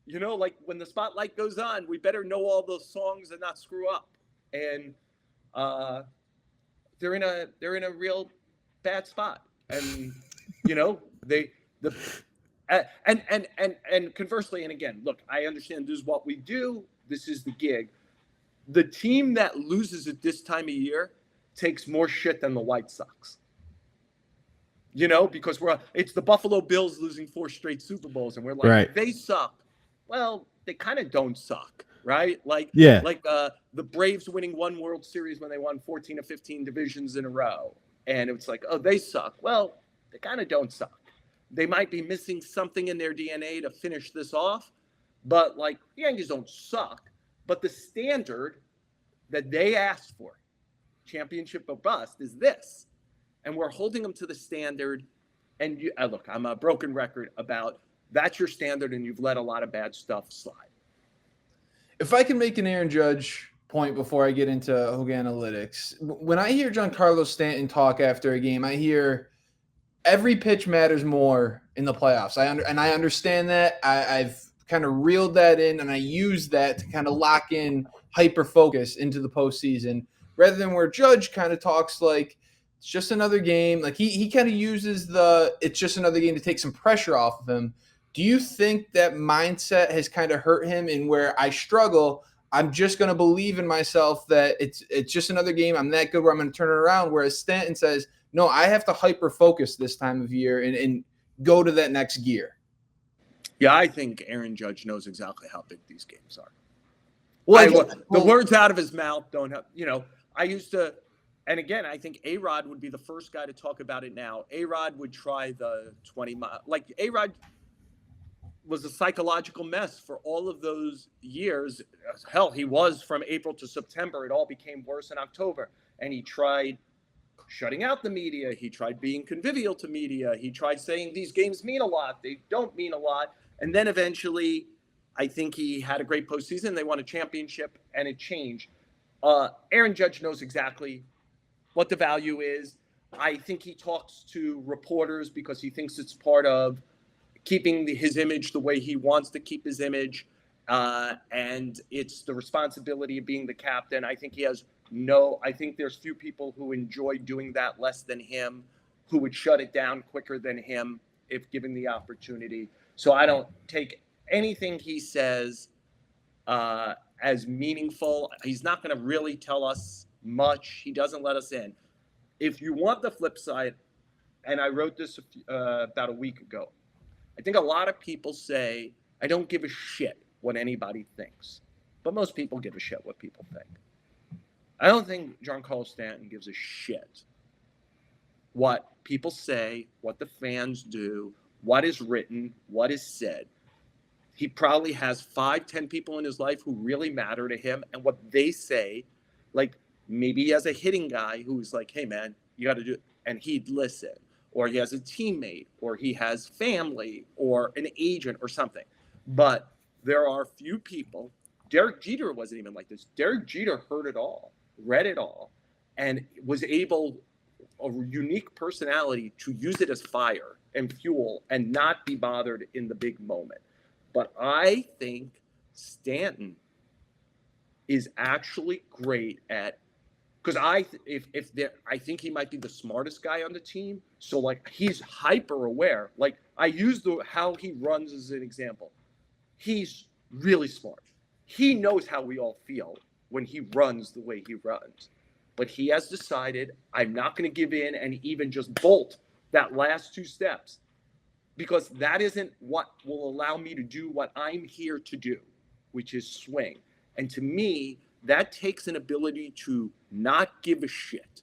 Speaker 2: You know, like when the spotlight goes on, we better know all those songs and not screw up. And they're in a real bad spot. And you know, and conversely, and again, look, I understand this is what we do. This is the gig. The team that loses at this time of year takes more shit than the White Sox. You know, because it's the Buffalo Bills losing 4 straight Super Bowls, and we're like,
Speaker 1: right,
Speaker 2: they suck. Well, they kind of don't suck, right? The Braves winning 1 World Series when they won 14 or 15 divisions in a row. And it's like, oh, they suck. Well, they kind of don't suck. They might be missing something in their DNA to finish this off, but the Yankees don't suck. But the standard that they asked for, championship or bust, is this. And we're holding them to the standard. And look, I'm a broken record about that's your standard, and you've let a lot of bad stuff slide.
Speaker 3: If I can make an Aaron Judge point before I get into Hoganalytics, when I hear Giancarlo Stanton talk after a game, I hear every pitch matters more in the playoffs. I understand that. I've kind of reeled that in, and I use that to kind of lock in hyper focus into the postseason, rather than where Judge kind of talks like it's just another game. Like he kind of uses it's just another game to take some pressure off of him. Do you think that mindset has kind of hurt him in where I struggle? I'm just going to believe in myself that it's just another game. I'm that good where I'm going to turn it around. Whereas Stanton says, no, I have to hyper focus this time of year and go to that next gear.
Speaker 2: Yeah, I think Aaron Judge knows exactly how big these games are.
Speaker 3: Well,
Speaker 2: The words out of his mouth don't have, I used to, and again, I think A-Rod would be the first guy to talk about it now. A-Rod would try the 20-mile. Like, A-Rod was a psychological mess for all of those years. Hell, he was from April to September. It all became worse in October. And he tried shutting out the media. He tried being convivial to media. He tried saying these games mean a lot. They don't mean a lot. And then eventually, I think he had a great postseason. They won a championship, and it changed. Aaron Judge knows exactly what the value is. I think he talks to reporters because he thinks it's part of keeping his image the way he wants to keep his image. And it's the responsibility of being the captain. I think I think there's few people who enjoy doing that less than him, who would shut it down quicker than him if given the opportunity. So I don't take anything he says as meaningful. He's not going to really tell us much. He doesn't let us in. If you want the flip side, and I wrote this about a week ago, I think a lot of people say, I don't give a shit what anybody thinks. But most people give a shit what people think. I don't think Giancarlo Stanton gives a shit what people say, what the fans do, what is written, what is said. He probably has 5-10 people in his life who really matter to him, and what they say, like maybe he has a hitting guy who's like, hey man, you got to do it, and he'd listen. Or he has a teammate, or he has family, or an agent or something. But there are few people. Derek Jeter wasn't even like this. Derek Jeter heard it all, read it all, and was able, a unique personality, to use it as fire and fuel and not be bothered in the big moment. But I think Stanton is actually great at, because I think he might be the smartest guy on the team. So like he's hyper aware. Like I use how he runs as an example. He's really smart. He knows how we all feel when he runs the way he runs. But he has decided, I'm not going to give in and even just bolt that last 2 steps, because that isn't what will allow me to do what I'm here to do, which is swing. And to me, that takes an ability to not give a shit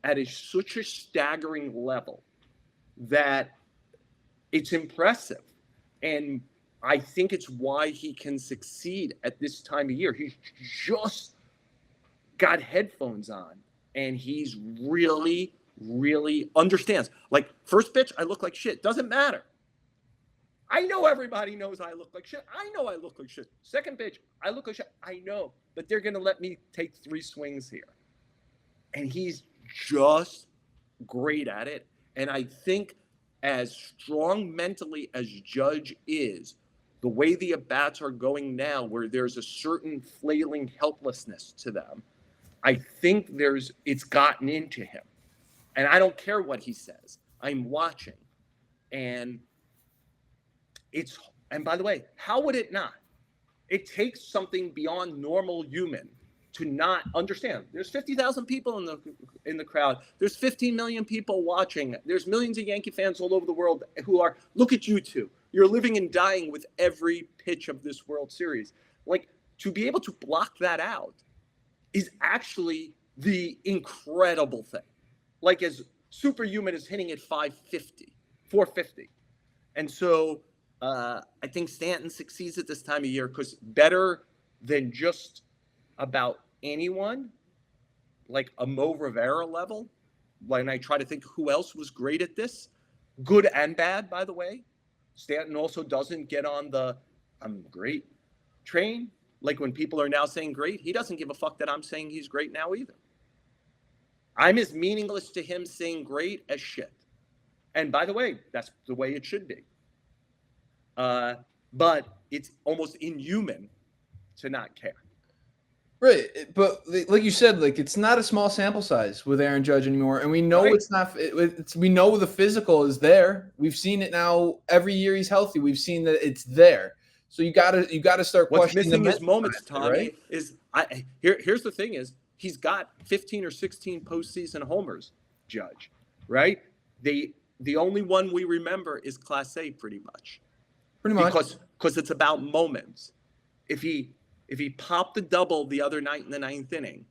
Speaker 2: at such a staggering level that it's impressive. And I think it's why he can succeed at this time of year. He's just got headphones on, and he's really, really understands. Like, first pitch, I look like shit. Doesn't matter. I know everybody knows I look like shit. I know I look like shit. Second pitch, I look like shit. I know, but they're going to let me take 3 swings here. And he's just great at it. And I think as strong mentally as Judge is, the way the at-bats are going now, where there's a certain flailing helplessness to them, I think it's gotten into him. And I don't care what he says. I'm watching. And by the way, how would it not? It takes something beyond normal human to not understand. There's 50,000 people in the crowd. There's 15 million people watching. There's millions of Yankee fans all over the world who are, look at you two. You're living and dying with every pitch of this World Series. Like, to be able to block that out is actually the incredible thing. Like, as superhuman as hitting at 450. And so I think Stanton succeeds at this time of year because better than just about anyone, like a Mo Rivera level, when I try to think who else was great at this, good and bad, by the way. Stanton also doesn't get on the I'm great train. Like when people are now saying great, he doesn't give a fuck that I'm saying he's great now either. I'm as meaningless to him saying great as shit. And by the way, that's the way it should be. But it's almost inhuman to not care.
Speaker 3: Right, but like you said, like it's not a small sample size with Aaron Judge anymore, and we know it's not. We know the physical is there. We've seen it now every year he's healthy. We've seen that it's there. So you gotta start
Speaker 2: What's
Speaker 3: questioning
Speaker 2: missing his moments, Tommy.
Speaker 3: Right?
Speaker 2: Here's the thing: is he's got 15 or 16 postseason homers, Judge. right? The only one we remember is Class A, pretty much.
Speaker 3: Pretty much.
Speaker 2: Because it's about moments. If he popped the double the other night in the 9th inning,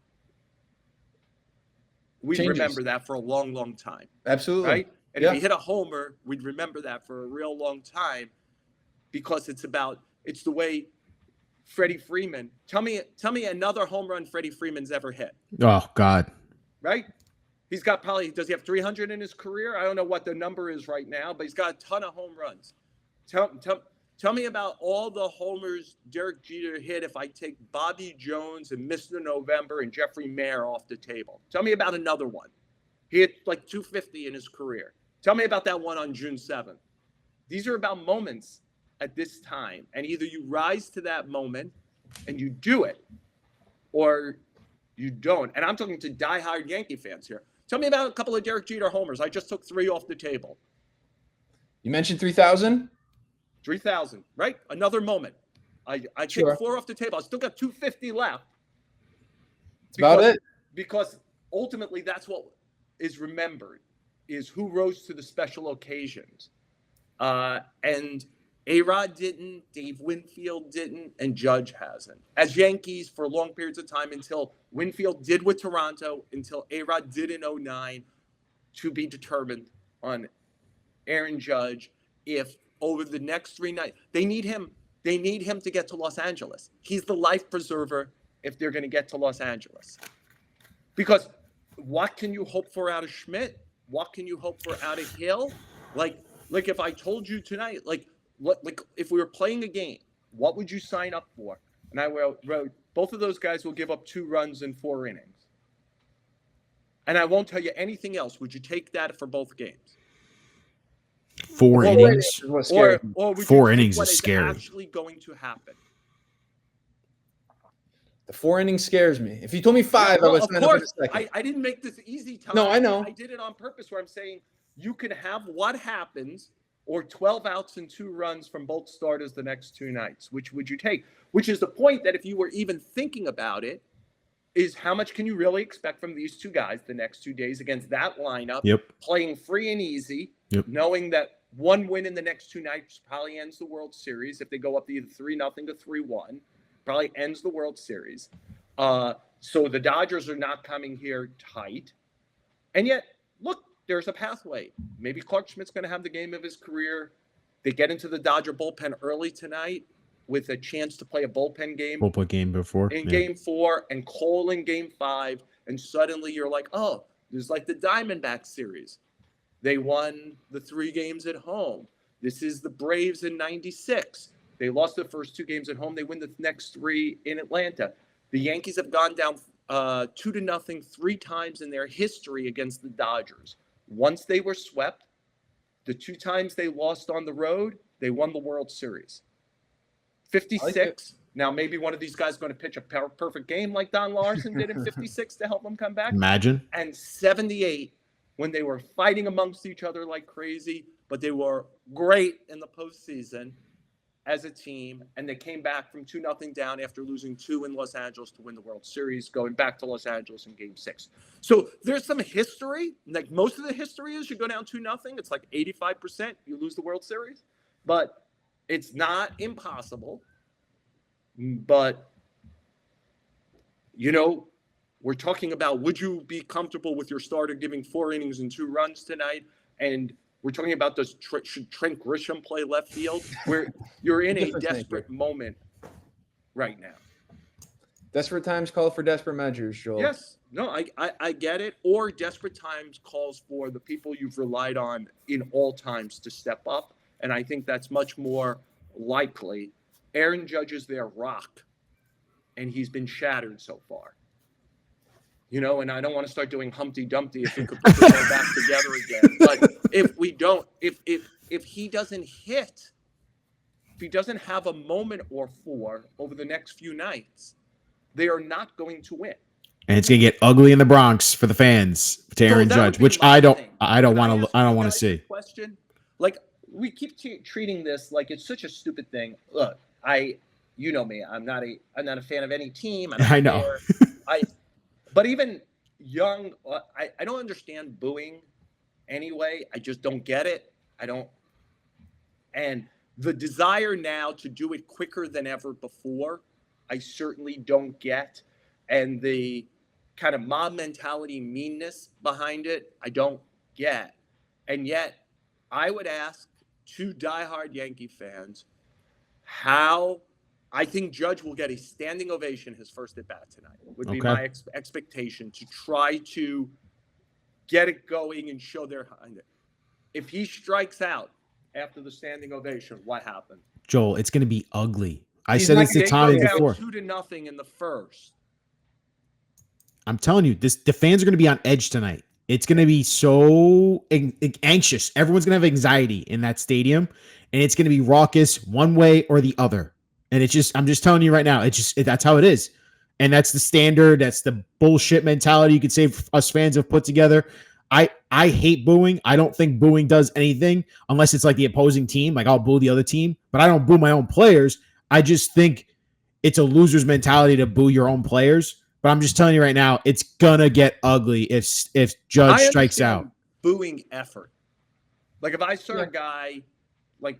Speaker 2: we'd remember that for a long, long time.
Speaker 3: Absolutely.
Speaker 2: Right? And if he hit a homer, we'd remember that for a real long time, because it's the way Freddie Freeman. Tell me another home run Freddie Freeman's ever hit.
Speaker 1: Oh, God.
Speaker 2: Right? He's got does he have 300 in his career? I don't know what the number is right now, but he's got a ton of home runs. Tell me about all the homers Derek Jeter hit if I take Bobby Jones and Mr. November and Jeffrey Mayer off the table. Tell me about another one. He hit like 250 in his career. Tell me about that one on June 7th. These are about moments at this time, and either you rise to that moment and you do it, or you don't. And I'm talking to diehard Yankee fans here. Tell me about a couple of Derek Jeter homers. I just took 3 off the table.
Speaker 3: You mentioned 3,000?
Speaker 2: 3,000, right? Another moment. I took 4 off the table. I still got 250 left.
Speaker 3: That's about it.
Speaker 2: Because ultimately that's what is remembered, is who rose to the special occasions. And A-Rod didn't, Dave Winfield didn't, and Judge hasn't. As Yankees for long periods of time, until Winfield did with Toronto, until A-Rod did in 2009, to be determined on Aaron Judge if over the next 3 nights, they need him to get to Los Angeles. He's the life preserver if they're going to get to Los Angeles. Because what can you hope for out of Schmidt? What can you hope for out of Hill? Like if I told you tonight, like if we were playing a game, what would you sign up for? And I wrote, both of those guys will give up 2 runs in 4 innings. And I won't tell you anything else. Would you take that for both games?
Speaker 1: 4 innings?
Speaker 2: Or
Speaker 1: 4 innings is scary.
Speaker 2: Actually going to happen.
Speaker 3: The 4 innings scares me. If you told me 5, I would sign up in a second.
Speaker 2: I didn't make this easy, Tom.
Speaker 3: No, I know.
Speaker 2: I did it on purpose, where I'm saying you can have what happens, or 12 outs and 2 runs from both starters the next 2 nights. Which would you take? Which is the point that if you were even thinking about it, is how much can you really expect from these 2 guys the next 2 days against that lineup, playing free and easy, knowing that 1 win in the next 2 nights probably ends the World Series. If they go up either 3-0 to 3-1, probably ends the World Series. So the Dodgers are not coming here tight. And yet, look, there's a pathway. Maybe Clark Schmidt's going to have the game of his career. They get into the Dodger bullpen early tonight with a chance to play a bullpen game.
Speaker 1: Bullpen game before.
Speaker 2: In Game 4, and Cole in Game 5. And suddenly you're like, oh, there's like the Diamondbacks series. They won the 3 games at home. This is the Braves in 96. They lost the first 2 games at home. They win the next 3 in Atlanta. The Yankees have gone down 2-0 3 times in their history against the Dodgers. Once they were swept, the 2 times they lost on the road, they won the World Series. 56. Now, maybe one of these guys is going to pitch a perfect game like Don Larson did in 56 to help them come back.
Speaker 1: Imagine.
Speaker 2: And 78, when they were fighting amongst each other like crazy, but they were great in the postseason as a team, and they came back from 2-0 down after losing 2 in Los Angeles to win the World Series, going back to Los Angeles in Game 6. So there's some history. Like most of the history is you go down 2-0. It's like 85% you lose the World Series. But it's not impossible. But, you know, we're talking about, would you be comfortable with your starter giving 4 innings and 2 runs tonight? And we're talking about, should Trent Grisham play left field? Where you're in a desperate moment right now.
Speaker 3: Desperate times call for desperate measures, Joel.
Speaker 2: Yes. No, I get it. Or desperate times calls for the people you've relied on in all times to step up. And I think that's much more likely. Aaron Judge is their rock, and he's been shattered so far. You know, and I don't want to start doing Humpty Dumpty if we could put them all back together again. But if we don't, if he doesn't hit, if he doesn't have a moment or 4 over the next few nights, they are not going to win.
Speaker 1: And it's gonna get ugly in the Bronx for the fans to Aaron Judge, which I don't want to see.
Speaker 2: Question, like we keep treating this like it's such a stupid thing. Look, you know me, I'm not a fan of any team.
Speaker 1: I know.
Speaker 2: But even young, I don't understand booing anyway. I just don't get it. And the desire now to do it quicker than ever before, I certainly don't get. And the kind of mob mentality meanness behind it, I don't get. And yet, I would ask two diehard Yankee fans how I think Judge will get a standing ovation his first at bat tonight. Would be my expectation to try to get it going and show they're behind it. If he strikes out after the standing ovation, what happened?
Speaker 1: Joel, it's going to be ugly. I said this to Tommy before.
Speaker 2: 2-0 in the first.
Speaker 1: I'm telling you, the fans are going to be on edge tonight. It's going to be so anxious. Everyone's going to have anxiety in that stadium, and it's going to be raucous one way or the other. And I'm just telling you right now, that's how it is. And that's the standard. That's the bullshit mentality you could say us fans have put together. I hate booing. I don't think booing does anything unless it's like the opposing team. Like I'll boo the other team, but I don't boo my own players. I just think it's a loser's mentality to boo your own players. But I'm just telling you right now, it's gonna get ugly if Judge strikes out.
Speaker 2: Booing effort. Like if I saw a guy, like,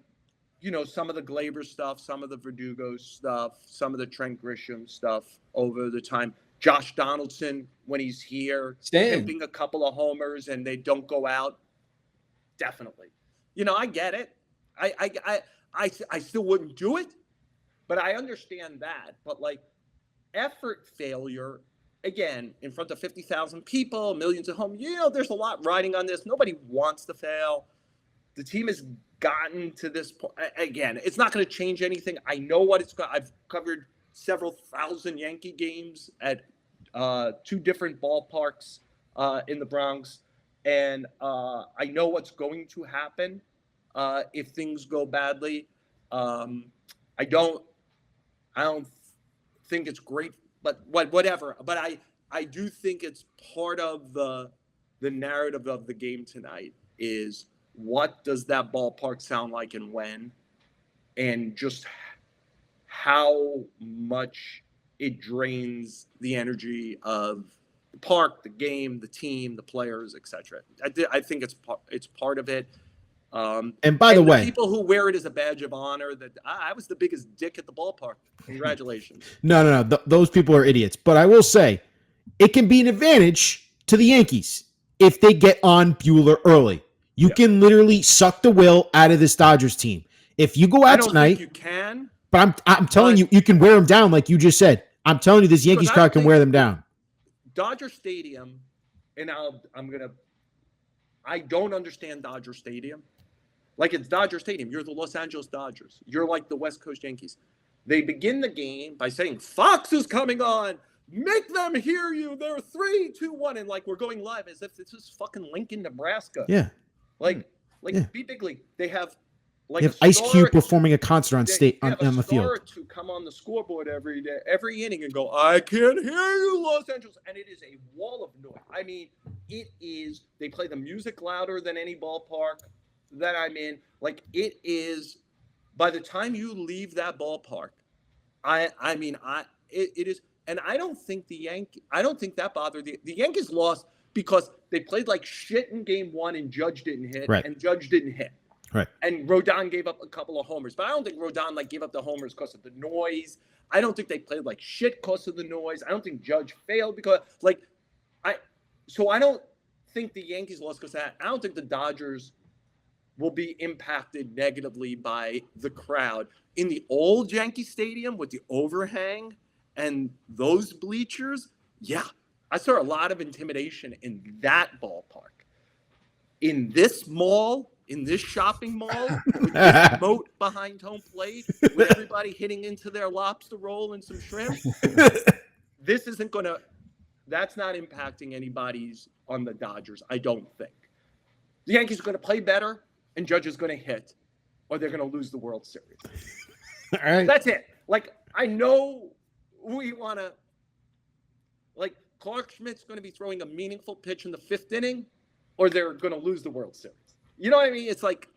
Speaker 2: some of the Glaber stuff, some of the Verdugo stuff, some of the Trent Grisham stuff over the time. Josh Donaldson, when he's here, pimping a couple of homers and they don't go out. Definitely. I get it. I still wouldn't do it, but I understand that. But like effort failure, again, in front of 50,000 people, millions at home, there's a lot riding on this. Nobody wants to fail. The team has gotten to this point. Again, it's not going to change anything. I know what it's got. I've covered several thousand Yankee games at two different ballparks in the Bronx. And I know what's going to happen if things go badly. I don't think it's great, but whatever. But I do think it's part of the narrative of the game tonight is what does that ballpark sound like and when, and just how much it drains the energy of the park, the game, the team, the players, etc. I think it's part of it.
Speaker 1: And by the way,
Speaker 2: people who wear it as a badge of honor that I was the biggest dick at the ballpark. Congratulations.
Speaker 1: No. Those people are idiots. But I will say it can be an advantage to the Yankees if they get on Buehler early. You can literally suck the will out of this Dodgers team. If you go out tonight,
Speaker 2: think you can.
Speaker 1: But I'm telling you, you can wear them down like you just said. I'm telling you, this Yankees crowd can wear them down.
Speaker 2: Dodger Stadium, and I don't understand Dodger Stadium. Like it's Dodger Stadium. You're the Los Angeles Dodgers. You're like the West Coast Yankees. They begin the game by saying, Fox is coming on. Make them hear you. They're 3, 2, 1. And like we're going live as if this is fucking Lincoln, Nebraska.
Speaker 1: Yeah.
Speaker 2: Be big league. They have like
Speaker 1: they have Ice Cube performing a concert on the field.
Speaker 2: To come on the scoreboard every day, every inning, and go, I can't hear you, Los Angeles, and it is a wall of noise. I mean, it is. They play the music louder than any ballpark that I'm in. Like it is. By the time you leave that ballpark, it is. And I don't think that bothered the Yankees lost because they played like shit in game one and Judge didn't hit, and Judge didn't hit.
Speaker 1: Right.
Speaker 2: And Rodon gave up a couple of homers. But I don't think Rodon gave up the homers because of the noise. I don't think they played like shit because of the noise. I don't think Judge failed because so I don't think the Yankees lost because of that. I don't think the Dodgers will be impacted negatively by the crowd. In the old Yankee Stadium with the overhang and those bleachers, I saw a lot of intimidation in that ballpark. In this mall, in this shopping mall, with this moat behind home plate, with everybody hitting into their lobster roll and some shrimp, that's not impacting anybody's on the Dodgers, I don't think. The Yankees are going to play better, and Judge is going to hit, or they're going to lose the World Series.
Speaker 1: All right.
Speaker 2: That's it. Like, I know we want to, like, Clark Schmidt's going to be throwing a meaningful pitch in the 5th inning, or they're going to lose the World Series. You know what I mean? It's like.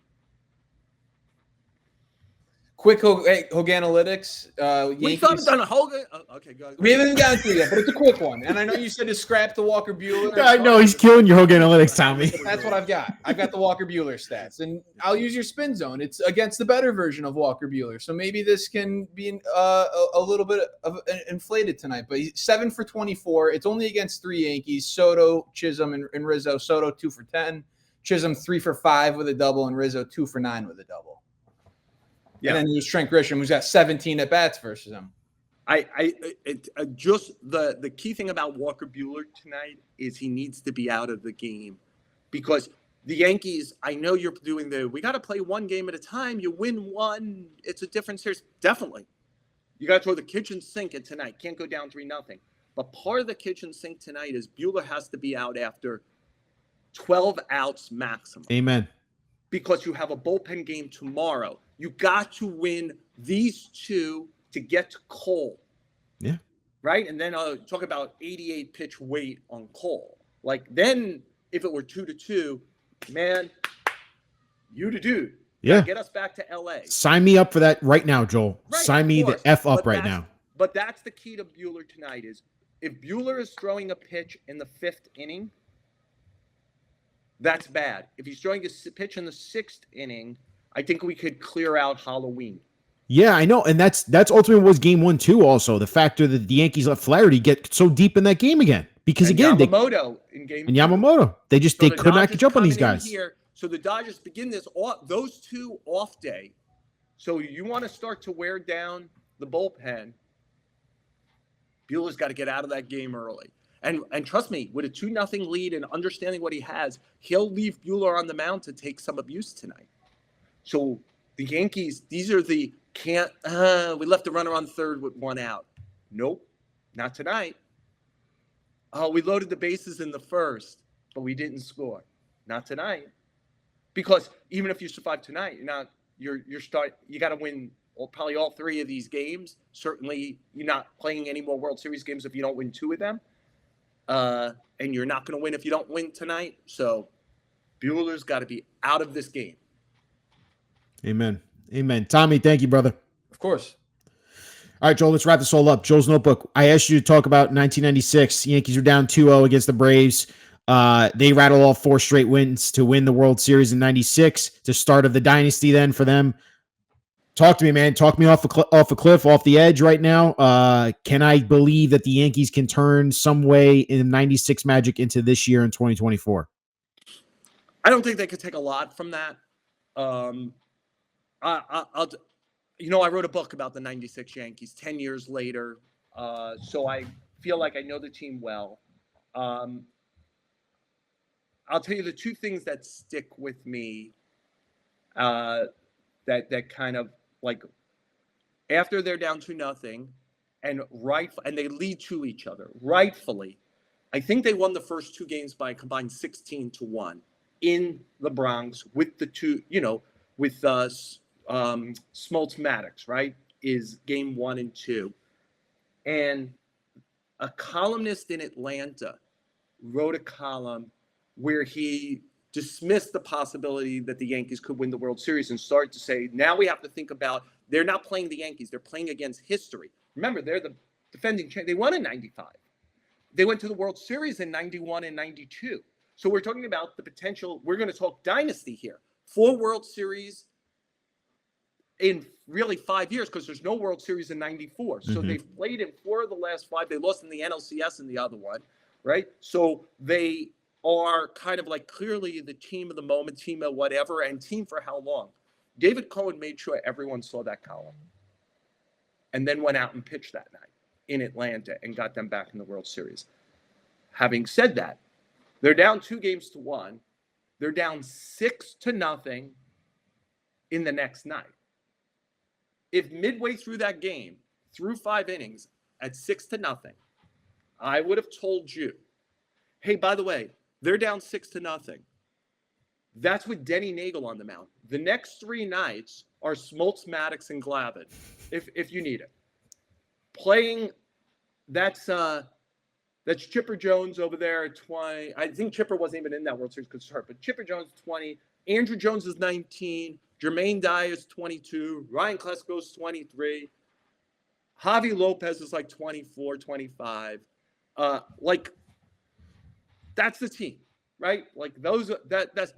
Speaker 3: Quick Hoganalytics.
Speaker 2: We
Speaker 3: Yankees.
Speaker 2: haven't done a Hogan. Okay, go ahead.
Speaker 3: We haven't even gotten through yet, but it's a quick one. And I know you said to scrap the Walker Buehler.
Speaker 1: I know he's killing your Hoganalytics, Tommy.
Speaker 3: But that's what I've got. I've got the Walker Buehler stats, and I'll use your spin zone. It's against the better version of Walker Buehler, so maybe this can be a little bit of inflated tonight. But he's 7 for 24. It's only against 3 Yankees: Soto, Chisholm, and Rizzo. Soto 2 for 10, Chisholm 3 for 5 with a double, and Rizzo 2 for 9 with a double. Yeah. And then there's Trent Grisham, who's got 17 at bats versus him.
Speaker 2: Just the key thing about Walker Buehler tonight is he needs to be out of the game, because the Yankees, I know you're doing we got to play one game at a time. You win one, it's a different series. Definitely. You got to throw the kitchen sink at tonight. Can't go down 3-0. But part of the kitchen sink tonight is Buehler has to be out after 12 outs maximum.
Speaker 1: Amen.
Speaker 2: Because you have a bullpen game tomorrow. You got to win these two to get to Cole.
Speaker 1: Yeah.
Speaker 2: Right? And then talk about 88 pitch weight on Cole. Like, then if it were 2-2, man, you the dude.
Speaker 1: Yeah.
Speaker 2: Get us back to LA.
Speaker 1: Sign me up for that right now, Joel.
Speaker 2: Right,
Speaker 1: Sign me the F up right now.
Speaker 2: But that's the key to Buehler tonight is if Buehler is throwing a pitch in the 5th inning, that's bad. If he's throwing a pitch in the 6th inning, I think we could clear out Halloween.
Speaker 1: Yeah, I know. And that's ultimately was game 1 too. Also, the factor that the Yankees let Flaherty get so deep in that game again, because
Speaker 2: and
Speaker 1: again,
Speaker 2: Yamamoto in game
Speaker 1: and Yamamoto, they could not catch up on these guys.
Speaker 2: So the Dodgers begin those two off day. So you want to start to wear down the bullpen. Buehler's got to get out of that game early. And trust me, with a 2-0 lead and understanding what he has, he'll leave Buehler on the mound to take some abuse tonight. So the Yankees, these are the we left the runner on third with 1 out. Nope, not tonight. We loaded the bases in the 1st, but we didn't score. Not tonight. Because even if you survive tonight, you got to win probably all 3 of these games. Certainly, you're not playing any more World Series games if you don't win 2 of them. And you're not going to win if you don't win tonight. So Buehler's got to be out of this game.
Speaker 1: Amen. Amen. Tommy, thank you, brother.
Speaker 3: Of course.
Speaker 1: All right, Joel, let's wrap this all up. Joel's Notebook. I asked you to talk about 1996. Yankees were down 2-0 against the Braves. They rattled off 4 straight wins to win the World Series in 96. The start of the dynasty then for them. Talk to me, man. Talk me off a cliff, off the edge right now. Can I believe that the Yankees can turn some way in 96 magic into this year in 2024?
Speaker 2: I don't think they could take a lot from that. I wrote a book about the 96 Yankees 10 years later. So I feel like I know the team well. I'll tell you the 2 things that stick with me that kind of like after they're down 2-0 and they lead to each other rightfully. I think they won the first 2 games by a combined 16-1 in the Bronx with the 2, with Smoltz Maddox, right? Is game 1 and 2. And a columnist in Atlanta wrote a column where he dismissed the possibility that the Yankees could win the World Series and started to say, now we have to think about, they're not playing the Yankees, they're playing against history. Remember, they're the defending champ. They won in 95. They went to the World Series in 91 and 92. So we're talking about the potential, we're going to talk dynasty here. 4 World Series in really 5 years, because there's no World Series in 94. So they've played in 4 of the last 5. They lost in the NLCS in the other one, right? So they are kind of like clearly the team of the moment, team of whatever, and team for how long. David Cohen made sure everyone saw that column and then went out and pitched that night in Atlanta and got them back in the World Series. Having said that, they're down 2-1. They're down 6-0 in the next night. If midway through that game, through 5 innings, at 6-0, I would have told you, hey, by the way, they're down 6-0. That's with Denny Nagel on the mound. The next 3 nights are Smoltz, Maddox, and Glavine, if you need it. Playing, that's Chipper Jones over there at 20. I think Chipper wasn't even in that World Series because he's hurt, but Chipper Jones 20. Andrew Jones is 19. Jermaine Dyer's 22. Ryan Klesko's 23. Javi Lopez is like 24, 25. Like, that's the team, right? Like, that's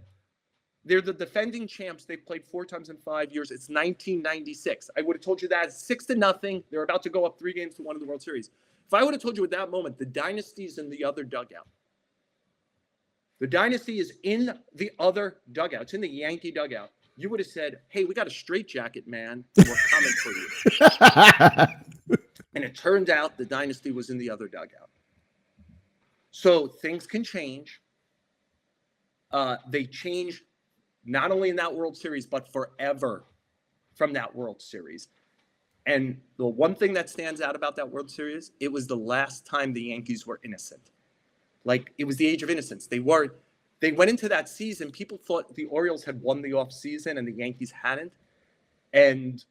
Speaker 2: they're the defending champs. They've played 4 times in 5 years. It's 1996. I would have told you that 6-0. They're about to go up 3 games to 1 in the World Series. If I would have told you at that moment, the dynasty's in the other dugout. The dynasty is in the other dugout. It's in the Yankee dugout. You would have said, hey, we got a straitjacket, man. We're coming for you. And it turned out the dynasty was in the other dugout. So things can change. They change not only in that World Series, but forever from that World Series. And the one thing that stands out about that World Series, it was the last time the Yankees were innocent. Like, it was the age of innocence. They went into that season, people thought the Orioles had won the offseason and the Yankees hadn't. And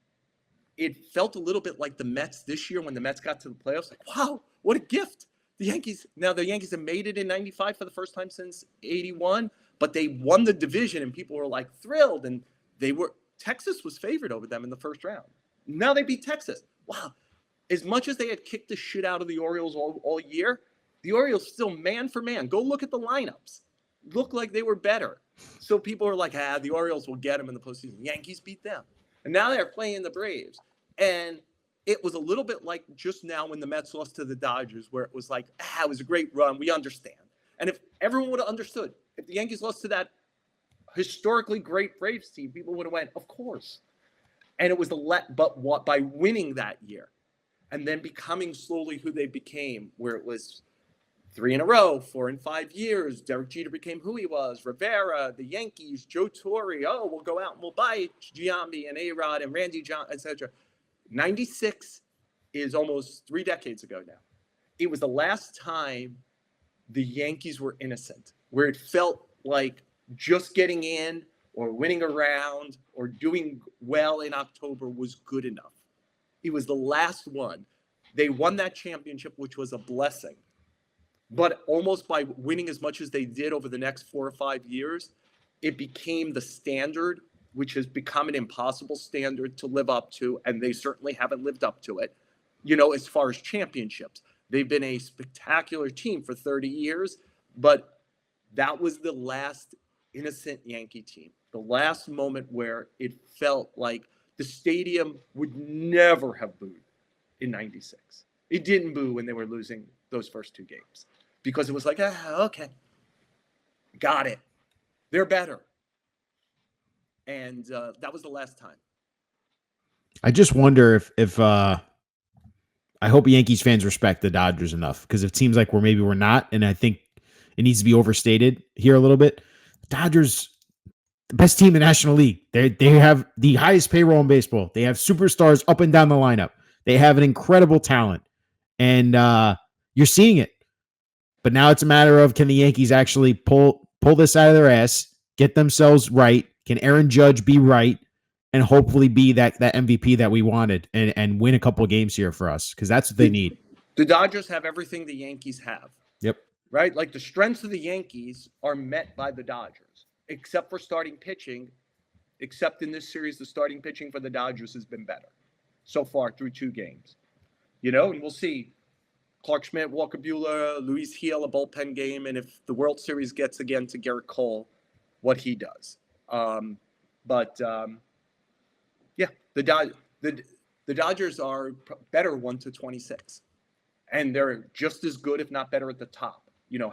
Speaker 2: it felt a little bit like the Mets this year when the Mets got to the playoffs. Like, wow, what a gift. The Yankees have made it in 95 for the first time since 81, but they won the division and people were like thrilled. And Texas was favored over them in the first round. Now they beat Texas. Wow. As much as they had kicked the shit out of the Orioles all year, the Orioles still man for man. Go look at the lineups. Looked like they were better. So people are like, the Orioles will get them in the postseason. Yankees beat them. And now they're playing the Braves. And it was a little bit like just now when the Mets lost to the Dodgers, where it was like, it was a great run. We understand. And if everyone would have understood, if the Yankees lost to that historically great Braves team, people would have went, of course. And it was by winning that year and then becoming slowly who they became, where it was 3 in a row, 4 in 5 years. Derek Jeter became who he was. Rivera, the Yankees, Joe Torre. Oh, we'll go out and we'll buy Giambi and A-Rod and Randy John, etc. 96 is almost 3 decades ago now. It was the last time the Yankees were innocent, where it felt like just getting in or winning a round or doing well in October was good enough. It was the last one. They won that championship, which was a blessing. But almost by winning as much as they did over the next 4 or 5 years, it became the standard, which has become an impossible standard to live up to. And they certainly haven't lived up to it, as far as championships. They've been a spectacular team for 30 years, but that was the last innocent Yankee team. The last moment where it felt like the stadium would never have booed in 96. It didn't boo when they were losing those first 2 games because it was like, okay, got it. They're better. And that was the last time.
Speaker 1: I just wonder if I hope Yankees fans respect the Dodgers enough, because it seems like we're not, and I think it needs to be overstated here a little bit. Dodgers, the best team in the National League. They have the highest payroll in baseball. They have superstars up and down the lineup. They have an incredible talent, and you're seeing it. But now it's a matter of, can the Yankees actually pull this out of their ass, get themselves right? Can Aaron Judge be right, and hopefully be that MVP that we wanted and win a couple of games here for us? Because that's what they need.
Speaker 2: The Dodgers have everything the Yankees have.
Speaker 1: Yep.
Speaker 2: Right? Like, the strengths of the Yankees are met by the Dodgers, except for starting pitching. Except in this series, the starting pitching for the Dodgers has been better so far through 2 games. And we'll see. Clark Schmidt, Walker Buehler, Luis Gil, a bullpen game, and if the World Series gets again to Garrett Cole, what he does. The Dodgers are better 1-26, and they're just as good, if not better, at the top.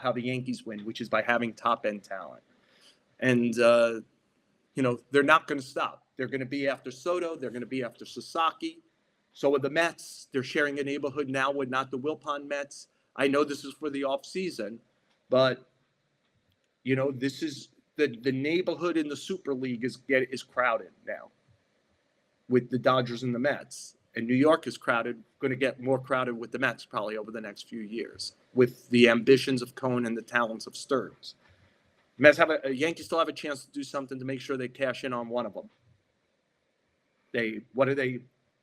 Speaker 2: How the Yankees win, which is by having top end talent, and they're not going to stop. They're going to be after Soto. They're going to be after Sasaki. So with the Mets, they're sharing a neighborhood now with not the Wilpon Mets. I know this is for the offseason, but, this is the neighborhood in the Super League is crowded now with the Dodgers and the Mets. And New York is crowded, going to get more crowded with the Mets probably over the next few years with the ambitions of Cohn and the talents of Stearns. Yankees still have a chance to do something to make sure they cash in on one of them.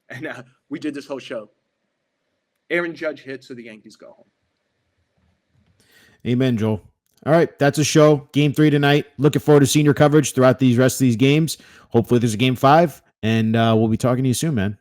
Speaker 2: And we did this whole show. Aaron Judge hits, so the Yankees go home.
Speaker 1: Amen, Joel. All right, that's a show. Game 3 tonight. Looking forward to seeing your coverage throughout these rest of these games. Hopefully there's a game 5, and we'll be talking to you soon, man.